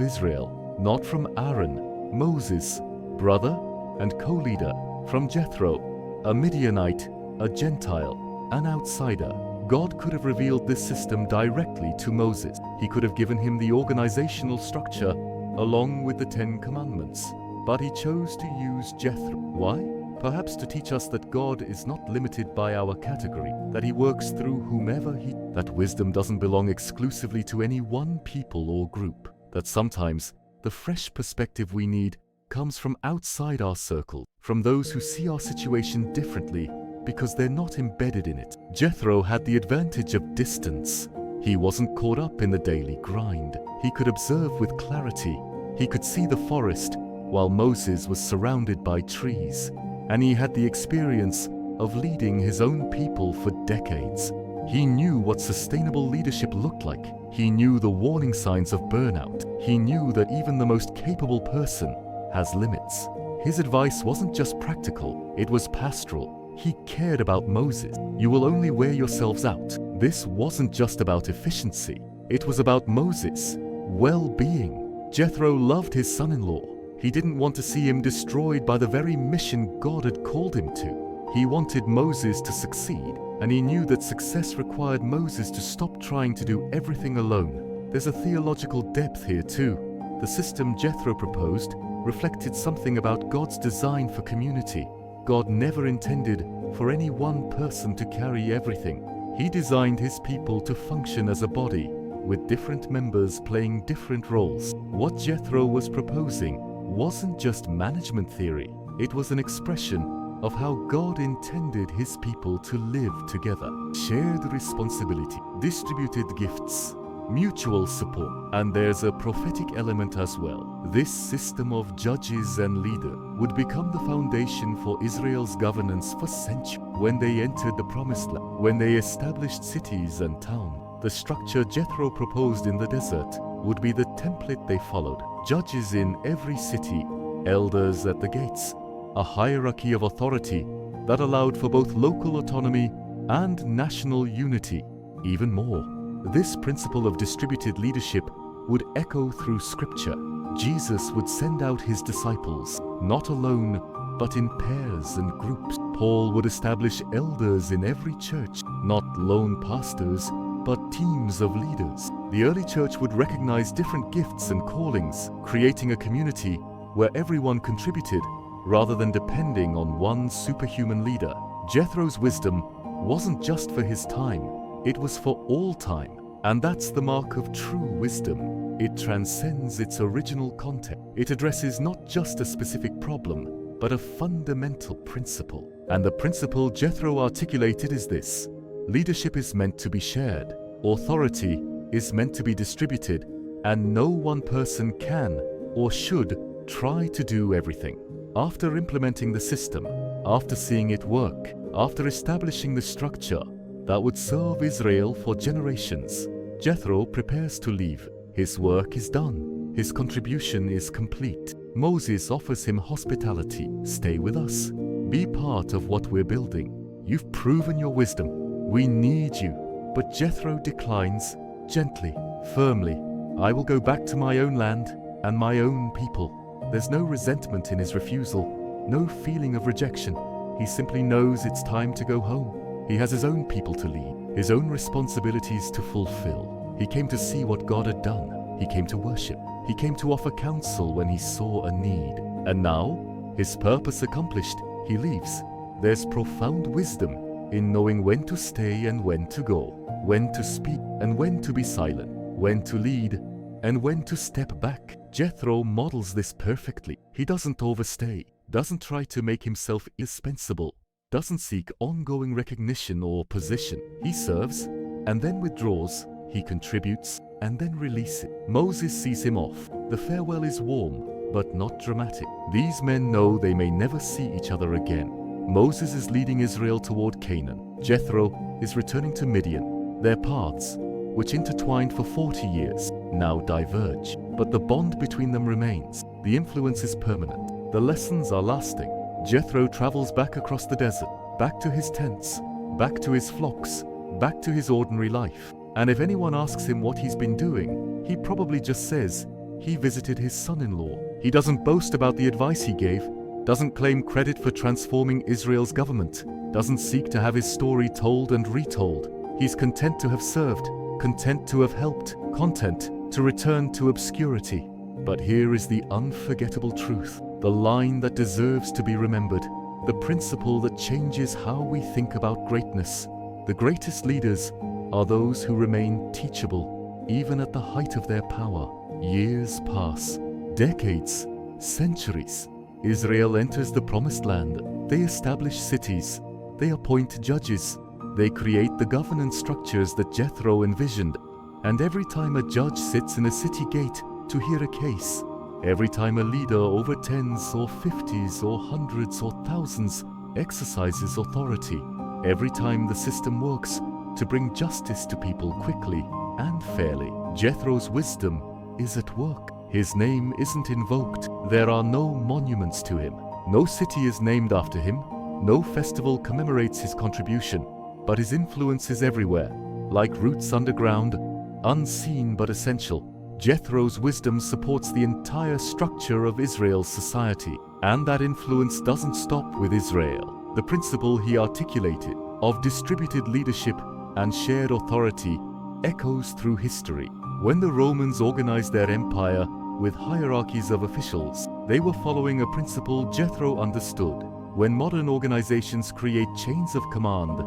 Israel, not from Aaron, Moses, brother and co-leader, from Jethro, a Midianite, a Gentile, an outsider. God could have revealed this system directly to Moses. He could have given him the organizational structure along with the 10 Commandments. But he chose to use Jethro. Why? Perhaps to teach us that God is not limited by our category, that he works through whomever that wisdom doesn't belong exclusively to any one people or group, that sometimes the fresh perspective we need comes from outside our circle, from those who see our situation differently because they're not embedded in it. Jethro had the advantage of distance. He wasn't caught up in the daily grind. He could observe with clarity. He could see the forest while Moses was surrounded by trees. And he had the experience of leading his own people for decades. He knew what sustainable leadership looked like. He knew the warning signs of burnout. He knew that even the most capable person has limits. His advice wasn't just practical, it was pastoral. He cared about Moses. You will only wear yourselves out. This wasn't just about efficiency. It was about Moses' well-being. Jethro loved his son-in-law. He didn't want to see him destroyed by the very mission God had called him to. He wanted Moses to succeed, and he knew that success required Moses to stop trying to do everything alone. There's a theological depth here too. The system Jethro proposed reflected something about God's design for community. God never intended for any one person to carry everything. He designed his people to function as a body, with different members playing different roles. What Jethro was proposing wasn't just management theory, it was an expression of how God intended his people to live together. Shared responsibility, distributed gifts, mutual support, and there's a prophetic element as well. This system of judges and leaders would become the foundation for Israel's governance for centuries. When they entered the Promised Land, when they established cities and towns, the structure Jethro proposed in the desert would be the template they followed. Judges in every city, elders at the gates, a hierarchy of authority that allowed for both local autonomy and national unity. Even more, this principle of distributed leadership would echo through Scripture. Jesus would send out his disciples, not alone, but in pairs and groups. Paul would establish elders in every church, not lone pastors, but teams of leaders. The early church would recognize different gifts and callings, creating a community where everyone contributed rather than depending on one superhuman leader. Jethro's wisdom wasn't just for his time, it was for all time. And that's the mark of true wisdom. It transcends its original content. It addresses not just a specific problem, but a fundamental principle. And the principle Jethro articulated is this: leadership is meant to be shared, authority is meant to be distributed, and no one person can or should try to do everything. After implementing the system, after seeing it work, after establishing the structure that would serve Israel for generations, Jethro prepares to leave. His work is done. His contribution is complete. Moses offers him hospitality. Stay with us. Be part of what we're building. You've proven your wisdom. We need you. But Jethro declines, gently, firmly. I will go back to my own land and my own people. There's no resentment in his refusal, no feeling of rejection. He simply knows it's time to go home. He has his own people to lead, his own responsibilities to fulfill. He came to see what God had done. He came to worship. He came to offer counsel when he saw a need. And now, his purpose accomplished, he leaves. There's profound wisdom in knowing when to stay and when to go, when to speak and when to be silent, when to lead and when to step back. Jethro models this perfectly. He doesn't overstay, doesn't try to make himself indispensable, doesn't seek ongoing recognition or position. He serves and then withdraws, he contributes and then releases. Moses sees him off. The farewell is warm, but not dramatic. These men know they may never see each other again. Moses is leading Israel toward Canaan. Jethro is returning to Midian. Their paths, which intertwined for 40 years, now diverge. But the bond between them remains. The influence is permanent. The lessons are lasting. Jethro travels back across the desert, back to his tents, back to his flocks, back to his ordinary life. And if anyone asks him what he's been doing, he probably just says he visited his son-in-law. He doesn't boast about the advice he gave, doesn't claim credit for transforming Israel's government, doesn't seek to have his story told and retold. He's content to have served, content to have helped, content to return to obscurity. But here is the unforgettable truth, the line that deserves to be remembered, the principle that changes how we think about greatness. The greatest leaders are those who remain teachable, even at the height of their power. Years pass, decades, centuries. Israel enters the promised land. They establish cities. They appoint judges. They create the governance structures that Jethro envisioned. And every time a judge sits in a city gate to hear a case, every time a leader over tens or 50s or hundreds or thousands exercises authority, every time the system works to bring justice to people quickly and fairly, Jethro's wisdom is at work. His name isn't invoked. There are no monuments to him. No city is named after him. No festival commemorates his contribution. But his influence is everywhere, like roots underground, unseen but essential. Jethro's wisdom supports the entire structure of Israel's society. And that influence doesn't stop with Israel. The principle he articulated of distributed leadership and shared authority echoes through history. When the Romans organized their empire with hierarchies of officials, they were following a principle Jethro understood. When modern organizations create chains of command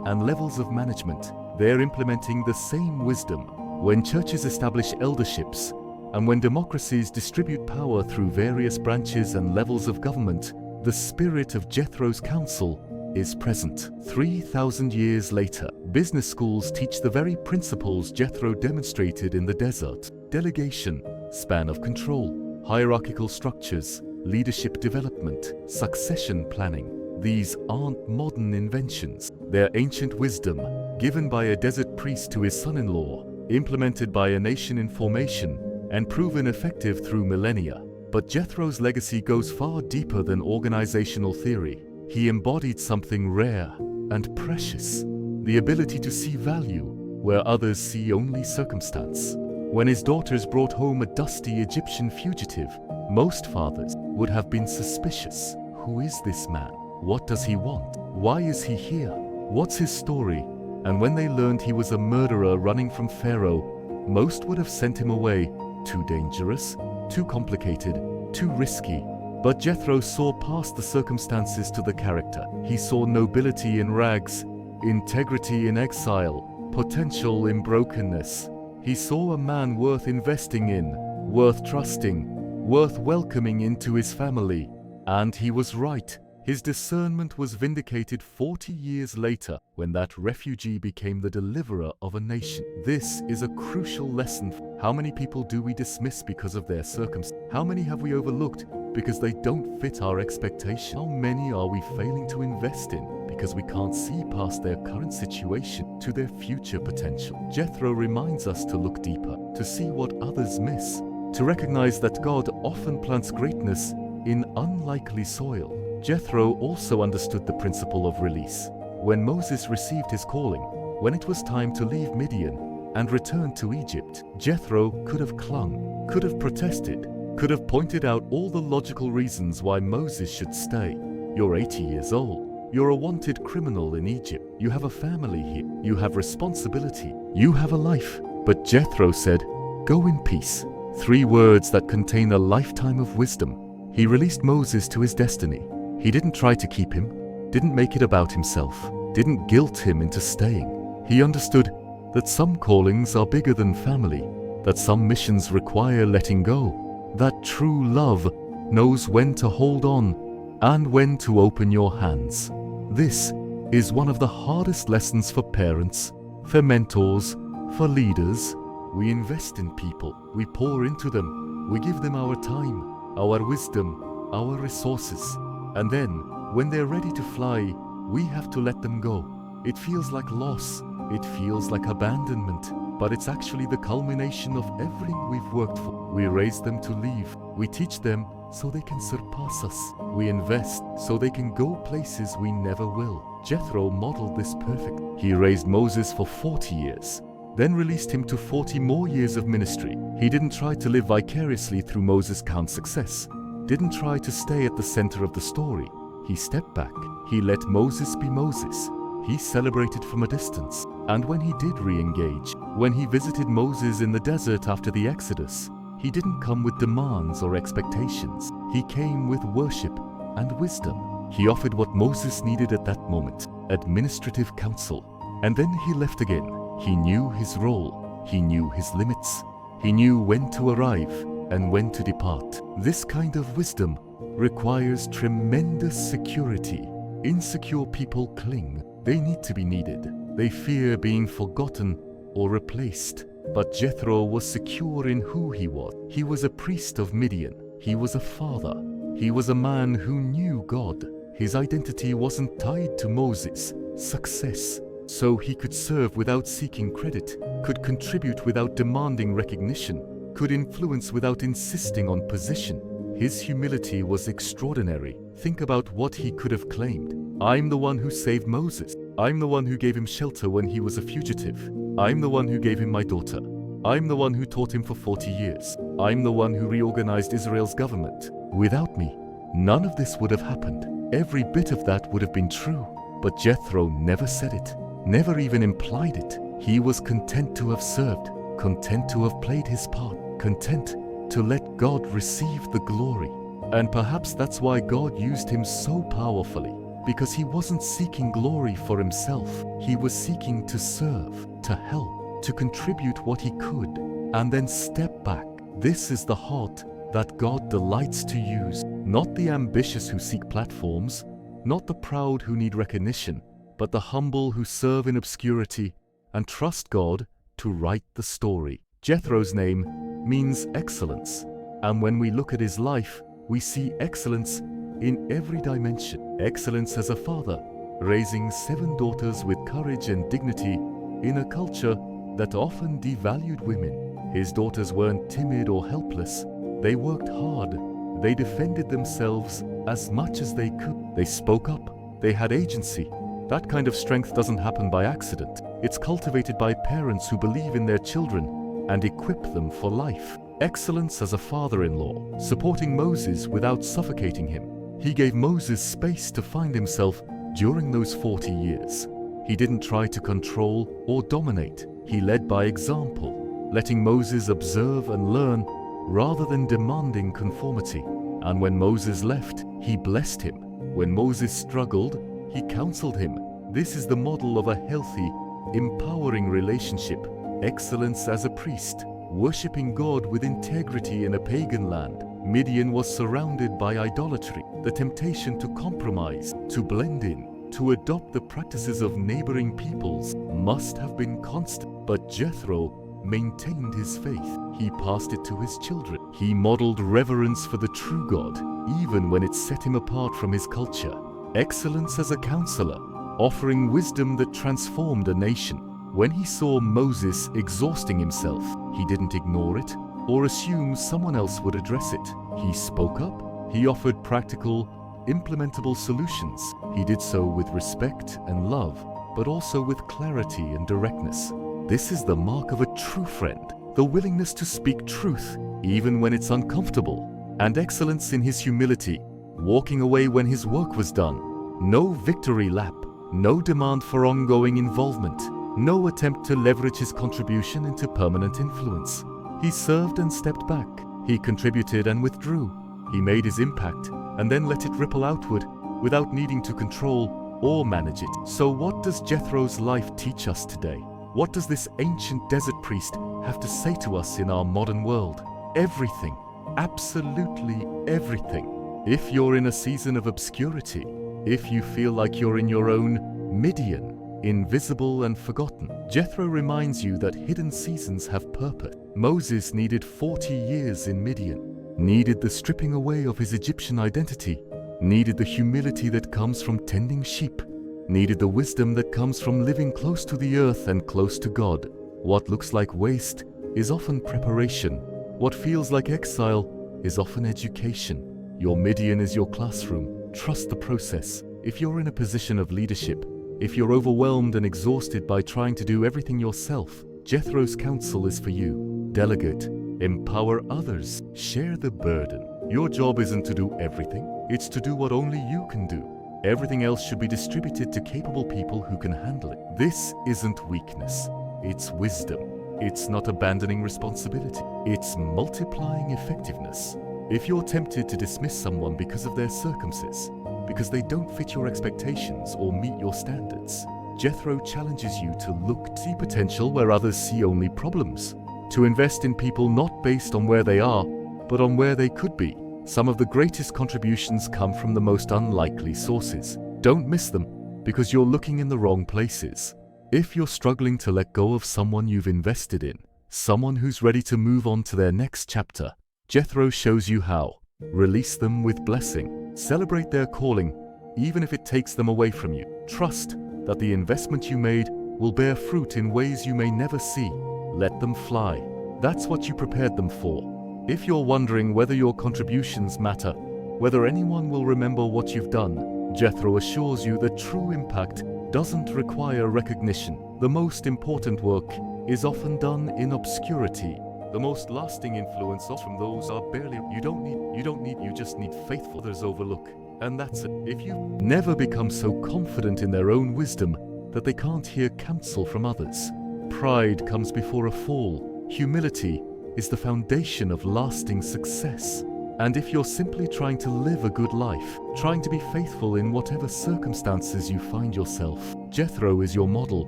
and levels of management, they're implementing the same wisdom. When churches establish elderships, and when democracies distribute power through various branches and levels of government, the spirit of Jethro's counsel is present. 3,000 years later, business schools teach the very principles Jethro demonstrated in the desert: delegation, span of control, hierarchical structures, leadership development, succession planning. These aren't modern inventions. They're ancient wisdom, given by a desert priest to his son-in-law, implemented by a nation in formation, and proven effective through millennia. But Jethro's legacy goes far deeper than organizational theory. He embodied something rare and precious, the ability to see value where others see only circumstance. When his daughters brought home a dusty Egyptian fugitive, most fathers would have been suspicious. Who is this man? What does he want? Why is he here? What's his story? And when they learned he was a murderer running from Pharaoh, most would have sent him away. Too dangerous, too complicated, too risky. But Jethro saw past the circumstances to the character. He saw nobility in rags, integrity in exile, potential in brokenness. He saw a man worth investing in, worth trusting, worth welcoming into his family. And he was right. His discernment was vindicated 40 years later when that refugee became the deliverer of a nation. This is a crucial lesson. How many people do we dismiss because of their circumstances? How many have we overlooked because they don't fit our expectations? How many are we failing to invest in because we can't see past their current situation to their future potential? Jethro reminds us to look deeper, to see what others miss, to recognize that God often plants greatness in unlikely soil. Jethro also understood the principle of release. When Moses received his calling, When it was time to leave Midian and return to Egypt, Jethro could have clung, could have protested, could have pointed out all the logical reasons why Moses should stay. You're 80 years old. You're a wanted criminal in Egypt. You have a family here. You have responsibility. You have a life. But Jethro said, "Go in peace." 3 words that contain a lifetime of wisdom. He released Moses to his destiny. He didn't try to keep him, didn't make it about himself, didn't guilt him into staying. He understood that some callings are bigger than family, that some missions require letting go, that true love knows when to hold on and when to open your hands. This is one of the hardest lessons for parents, for mentors, for leaders. We invest in people, we pour into them, we give them our time, our wisdom, our resources. And then, when they're ready to fly, we have to let them go. It feels like loss, it feels like abandonment, but it's actually the culmination of everything we've worked for. We raise them to leave, we teach them so they can surpass us. We invest so they can go places we never will. Jethro modeled this perfect. He raised Moses for 40 years, then released him to 40 more years of ministry. He didn't try to live vicariously through Moses' Count's success, didn't try to stay at the center of the story. He stepped back. He let Moses be Moses. He celebrated from a distance. And when he did re-engage, when he visited Moses in the desert after the Exodus, he didn't come with demands or expectations. He came with worship and wisdom. He offered what Moses needed at that moment, administrative counsel. And then he left again. He knew his role. He knew his limits. He knew when to arrive and when to depart. This kind of wisdom requires tremendous security. Insecure people cling. They need to be needed. They fear being forgotten or replaced. But Jethro was secure in who he was. He was a priest of Midian. He was a father. He was a man who knew God. His identity wasn't tied to Moses' success. So he could serve without seeking credit, could contribute without demanding recognition, could influence without insisting on position. His humility was extraordinary. Think about what he could have claimed. I'm the one who saved Moses. I'm the one who gave him shelter when he was a fugitive. I'm the one who gave him my daughter. I'm the one who taught him for 40 years. I'm the one who reorganized Israel's government. Without me, none of this would have happened. Every bit of that would have been true. But Jethro never said it, never even implied it. He was content to have served, content to have played his part, content to let God receive the glory. And perhaps that's why God used him so powerfully, because he wasn't seeking glory for himself. He was seeking to serve, to help, to contribute what he could, and then step back. This is the heart that God delights to use. Not the ambitious who seek platforms, not the proud who need recognition, but the humble who serve in obscurity and trust God to write the story. Jethro's name means excellence, and when we look at his life, we see excellence in every dimension. Excellence as a father, raising 7 daughters with courage and dignity in a culture that often devalued women. His daughters weren't timid or helpless. They worked hard. They defended themselves as much as they could. They spoke up. They had agency. That kind of strength doesn't happen by accident. It's cultivated by parents who believe in their children and equip them for life. Excellence as a father-in-law, supporting Moses without suffocating him. He gave Moses space to find himself during those 40 years. He didn't try to control or dominate. He led by example, letting Moses observe and learn rather than demanding conformity. And when Moses left, he blessed him. When Moses struggled, he counseled him. This is the model of a healthy, empowering relationship. Excellence as a priest, worshipping God with integrity in a pagan land. Midian was surrounded by idolatry. The temptation to compromise, to blend in, to adopt the practices of neighboring peoples must have been constant. But Jethro maintained his faith. He passed it to his children. He modeled reverence for the true God, even when it set him apart from his culture. Excellence as a counselor, offering wisdom that transformed a nation. When he saw Moses exhausting himself, he didn't ignore it or assume someone else would address it. He spoke up. He offered practical, implementable solutions. He did so with respect and love. but also with clarity and directness. This is the mark of a true friend, the willingness to speak truth, even when it's uncomfortable, and excellence in his humility, walking away when his work was done. No victory lap, no demand for ongoing involvement, no attempt to leverage his contribution into permanent influence. He served and stepped back. He contributed and withdrew. He made his impact and then let it ripple outward without needing to control or manage it. So what does Jethro's life teach us today? What does this ancient desert priest have to say to us in our modern world? Everything. Absolutely everything. If you're in a season of obscurity, if you feel like you're in your own Midian, invisible and forgotten, Jethro reminds you that hidden seasons have purpose. Moses needed 40 years in Midian, needed the stripping away of his Egyptian identity, needed the humility that comes from tending sheep, needed the wisdom that comes from living close to the earth and close to God. What looks like waste is often preparation. What feels like exile is often education. Your Midian is your classroom. Trust the process. If you're in a position of leadership, if you're overwhelmed and exhausted by trying to do everything yourself, Jethro's counsel is for you. Delegate, empower others, share the burden. Your job isn't to do everything, it's to do what only you can do. Everything else should be distributed to capable people who can handle it. This isn't weakness, it's wisdom. It's not abandoning responsibility, it's multiplying effectiveness. If you're tempted to dismiss someone because of their circumstances, because they don't fit your expectations or meet your standards, Jethro challenges you to look, see potential where others see only problems, to invest in people not based on where they are, but on where they could be. Some of the greatest contributions come from the most unlikely sources. Don't miss them, because you're looking in the wrong places. If you're struggling to let go of someone you've invested in, someone who's ready to move on to their next chapter, Jethro shows you how. Release them with blessing. Celebrate their calling, even if it takes them away from you. Trust that the investment you made will bear fruit in ways you may never see. Let them fly. That's what you prepared them for. If you're wondering whether your contributions matter, whether anyone will remember what you've done, Jethro assures you that true impact doesn't require recognition. The most important work is often done in obscurity. The most lasting influence from those are barely. You just need faithful others overlook. And that's it. If you never become so confident in their own wisdom that they can't hear counsel from others. Pride comes before a fall. Humility is the foundation of lasting success. And if you're simply trying to live a good life, trying to be faithful in whatever circumstances you find yourself, Jethro is your model.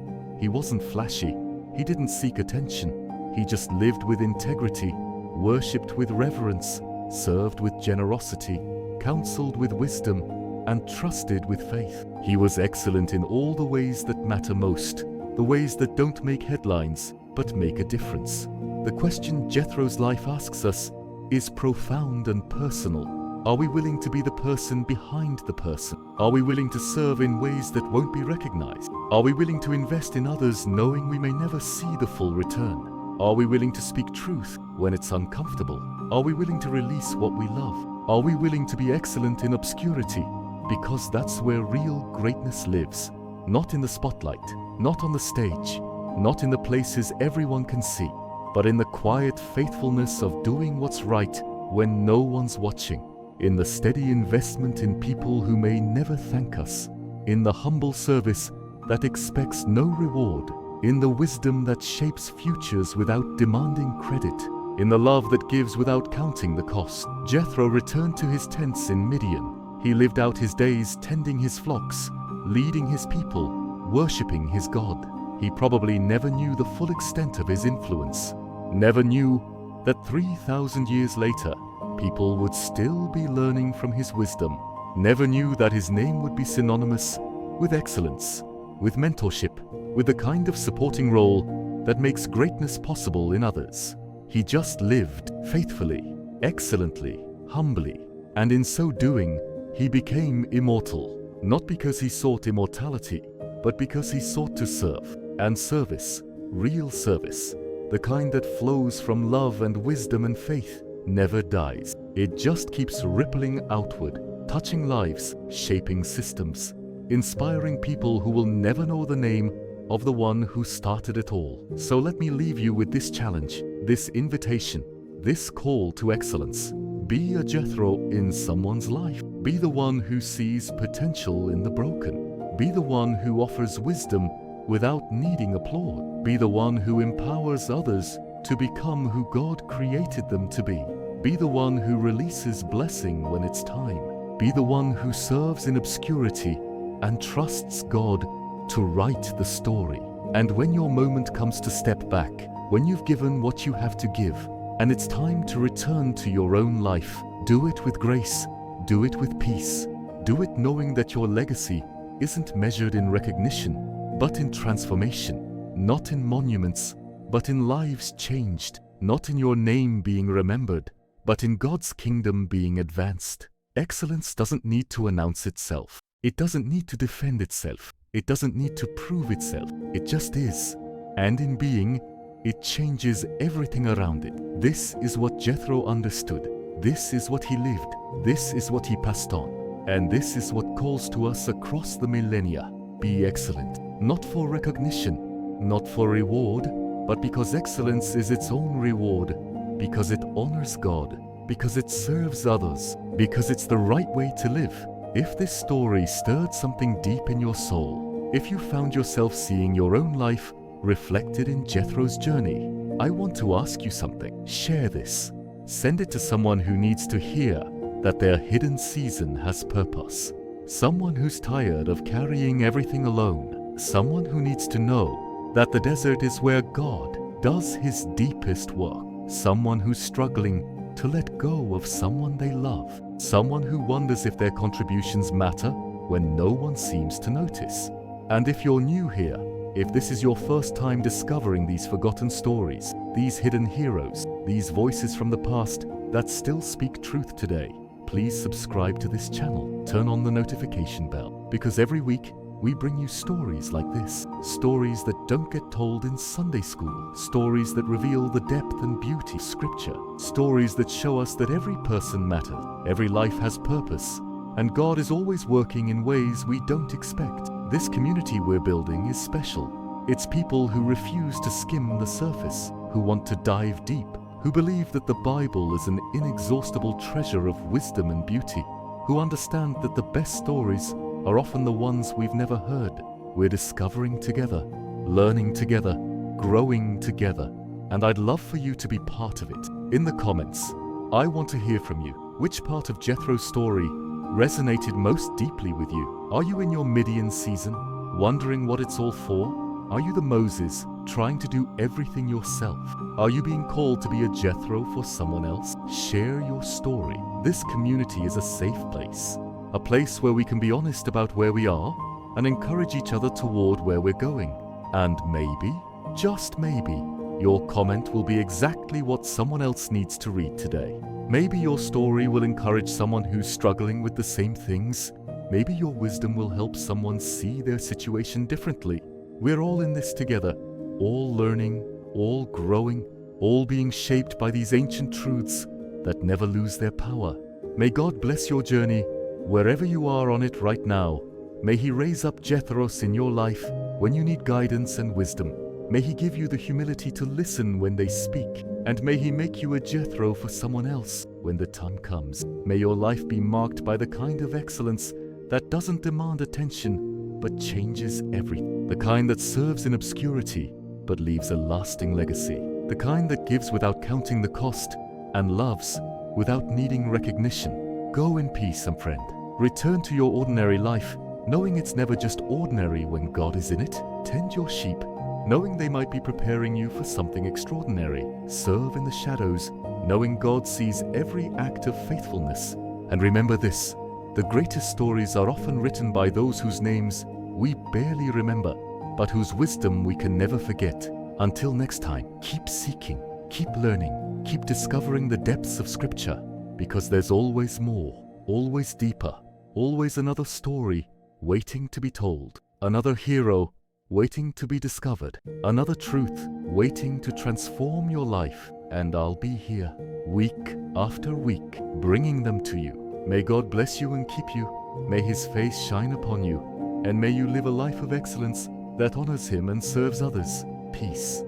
He wasn't flashy. He didn't seek attention. He just lived with integrity, worshipped with reverence, served with generosity, counseled with wisdom, and trusted with faith. He was excellent in all the ways that matter most, the ways that don't make headlines, but make a difference. The question Jethro's life asks us is profound and personal. Are we willing to be the person behind the person? Are we willing to serve in ways that won't be recognized? Are we willing to invest in others knowing we may never see the full return? Are we willing to speak truth when it's uncomfortable? Are we willing to release what we love? Are we willing to be excellent in obscurity? Because that's where real greatness lives. Not in the spotlight, not on the stage, not in the places everyone can see, but in the quiet faithfulness of doing what's right when no one's watching, in the steady investment in people who may never thank us, in the humble service that expects no reward, in the wisdom that shapes futures without demanding credit, in the love that gives without counting the cost. Jethro returned to his tents in Midian. He lived out his days tending his flocks, leading his people, worshipping his God. He probably never knew the full extent of his influence, never knew that 3,000 years later, people would still be learning from his wisdom, never knew that his name would be synonymous with excellence, with mentorship, with the kind of supporting role that makes greatness possible in others. He just lived faithfully, excellently, humbly, and in so doing, he became immortal, not because he sought immortality, but because he sought to serve. And service, real service, the kind that flows from love and wisdom and faith, never dies. It just keeps rippling outward, touching lives, shaping systems. inspiring people who will never know the name of the one who started it all. So let me leave you with this challenge, this invitation, this call to excellence. Be a Jethro in someone's life. Be the one who sees potential in the broken. Be the one who offers wisdom without needing applause. Be the one who empowers others to become who God created them to be. Be the one who releases blessing when it's time. Be the one who serves in obscurity and trusts God to write the story. And when your moment comes to step back, when you've given what you have to give, and it's time to return to your own life, do it with grace, do it with peace, do it knowing that your legacy isn't measured in recognition, but in transformation, not in monuments, but in lives changed, not in your name being remembered, but in God's kingdom being advanced. Excellence doesn't need to announce itself. It doesn't need to defend itself. It doesn't need to prove itself. It just is. And in being, it changes everything around it. This is what Jethro understood. This is what he lived. This is what he passed on. And this is what calls to us across the millennia. Be excellent, not for recognition, not for reward, but because excellence is its own reward, because it honors God, because it serves others, because it's the right way to live. If this story stirred something deep in your soul, if you found yourself seeing your own life reflected in Jethro's journey, I want to ask you something. Share this. Send it to someone who needs to hear that their hidden season has purpose. Someone who's tired of carrying everything alone. Someone who needs to know that the desert is where God does his deepest work. Someone who's struggling to let go of someone they love. Someone who wonders if their contributions matter when no one seems to notice. And if you're new here, if this is your first time discovering these forgotten stories, these hidden heroes, these voices from the past that still speak truth today, please subscribe to this channel. Turn on the notification bell, because every week we bring you stories like this. Stories that don't get told in Sunday school. Stories that reveal the depth and beauty of Scripture. Stories that show us that every person matters, every life has purpose, and God is always working in ways we don't expect. This community we're building is special. It's people who refuse to skim the surface, who want to dive deep, who believe that the Bible is an inexhaustible treasure of wisdom and beauty, who understand that the best stories are often the ones we've never heard. We're discovering together, learning together, growing together, and I'd love for you to be part of it. In the comments, I want to hear from you. Which part of Jethro's story resonated most deeply with you? Are you in your Midian season, wondering what it's all for? Are you the Moses, trying to do everything yourself? Are you being called to be a Jethro for someone else? Share your story. This community is a safe place, a place where we can be honest about where we are and encourage each other toward where we're going. And maybe, just maybe, your comment will be exactly what someone else needs to read today. Maybe your story will encourage someone who's struggling with the same things. Maybe your wisdom will help someone see their situation differently. We're all in this together, all learning, all growing, all being shaped by these ancient truths that never lose their power. May God bless your journey wherever you are on it right now. May He raise up Jethros in your life when you need guidance and wisdom. May He give you the humility to listen when they speak, and may He make you a Jethro for someone else when the time comes. May your life be marked by the kind of excellence that doesn't demand attention but changes everything. The kind that serves in obscurity but leaves a lasting legacy. The kind that gives without counting the cost and loves without needing recognition. Go in peace, my friend. Return to your ordinary life, knowing it's never just ordinary when God is in it. Tend your sheep, knowing they might be preparing you for something extraordinary. Serve in the shadows, knowing God sees every act of faithfulness. And remember this, the greatest stories are often written by those whose names we barely remember, but whose wisdom we can never forget. Until next time, keep seeking, keep learning, keep discovering the depths of Scripture, because there's always more, always deeper, always another story waiting to be told, another hero waiting to be discovered, another truth waiting to transform your life. And I'll be here, week after week, bringing them to you. May God bless you and keep you. May His face shine upon you. and may you live a life of excellence that honors Him and serves others. Peace.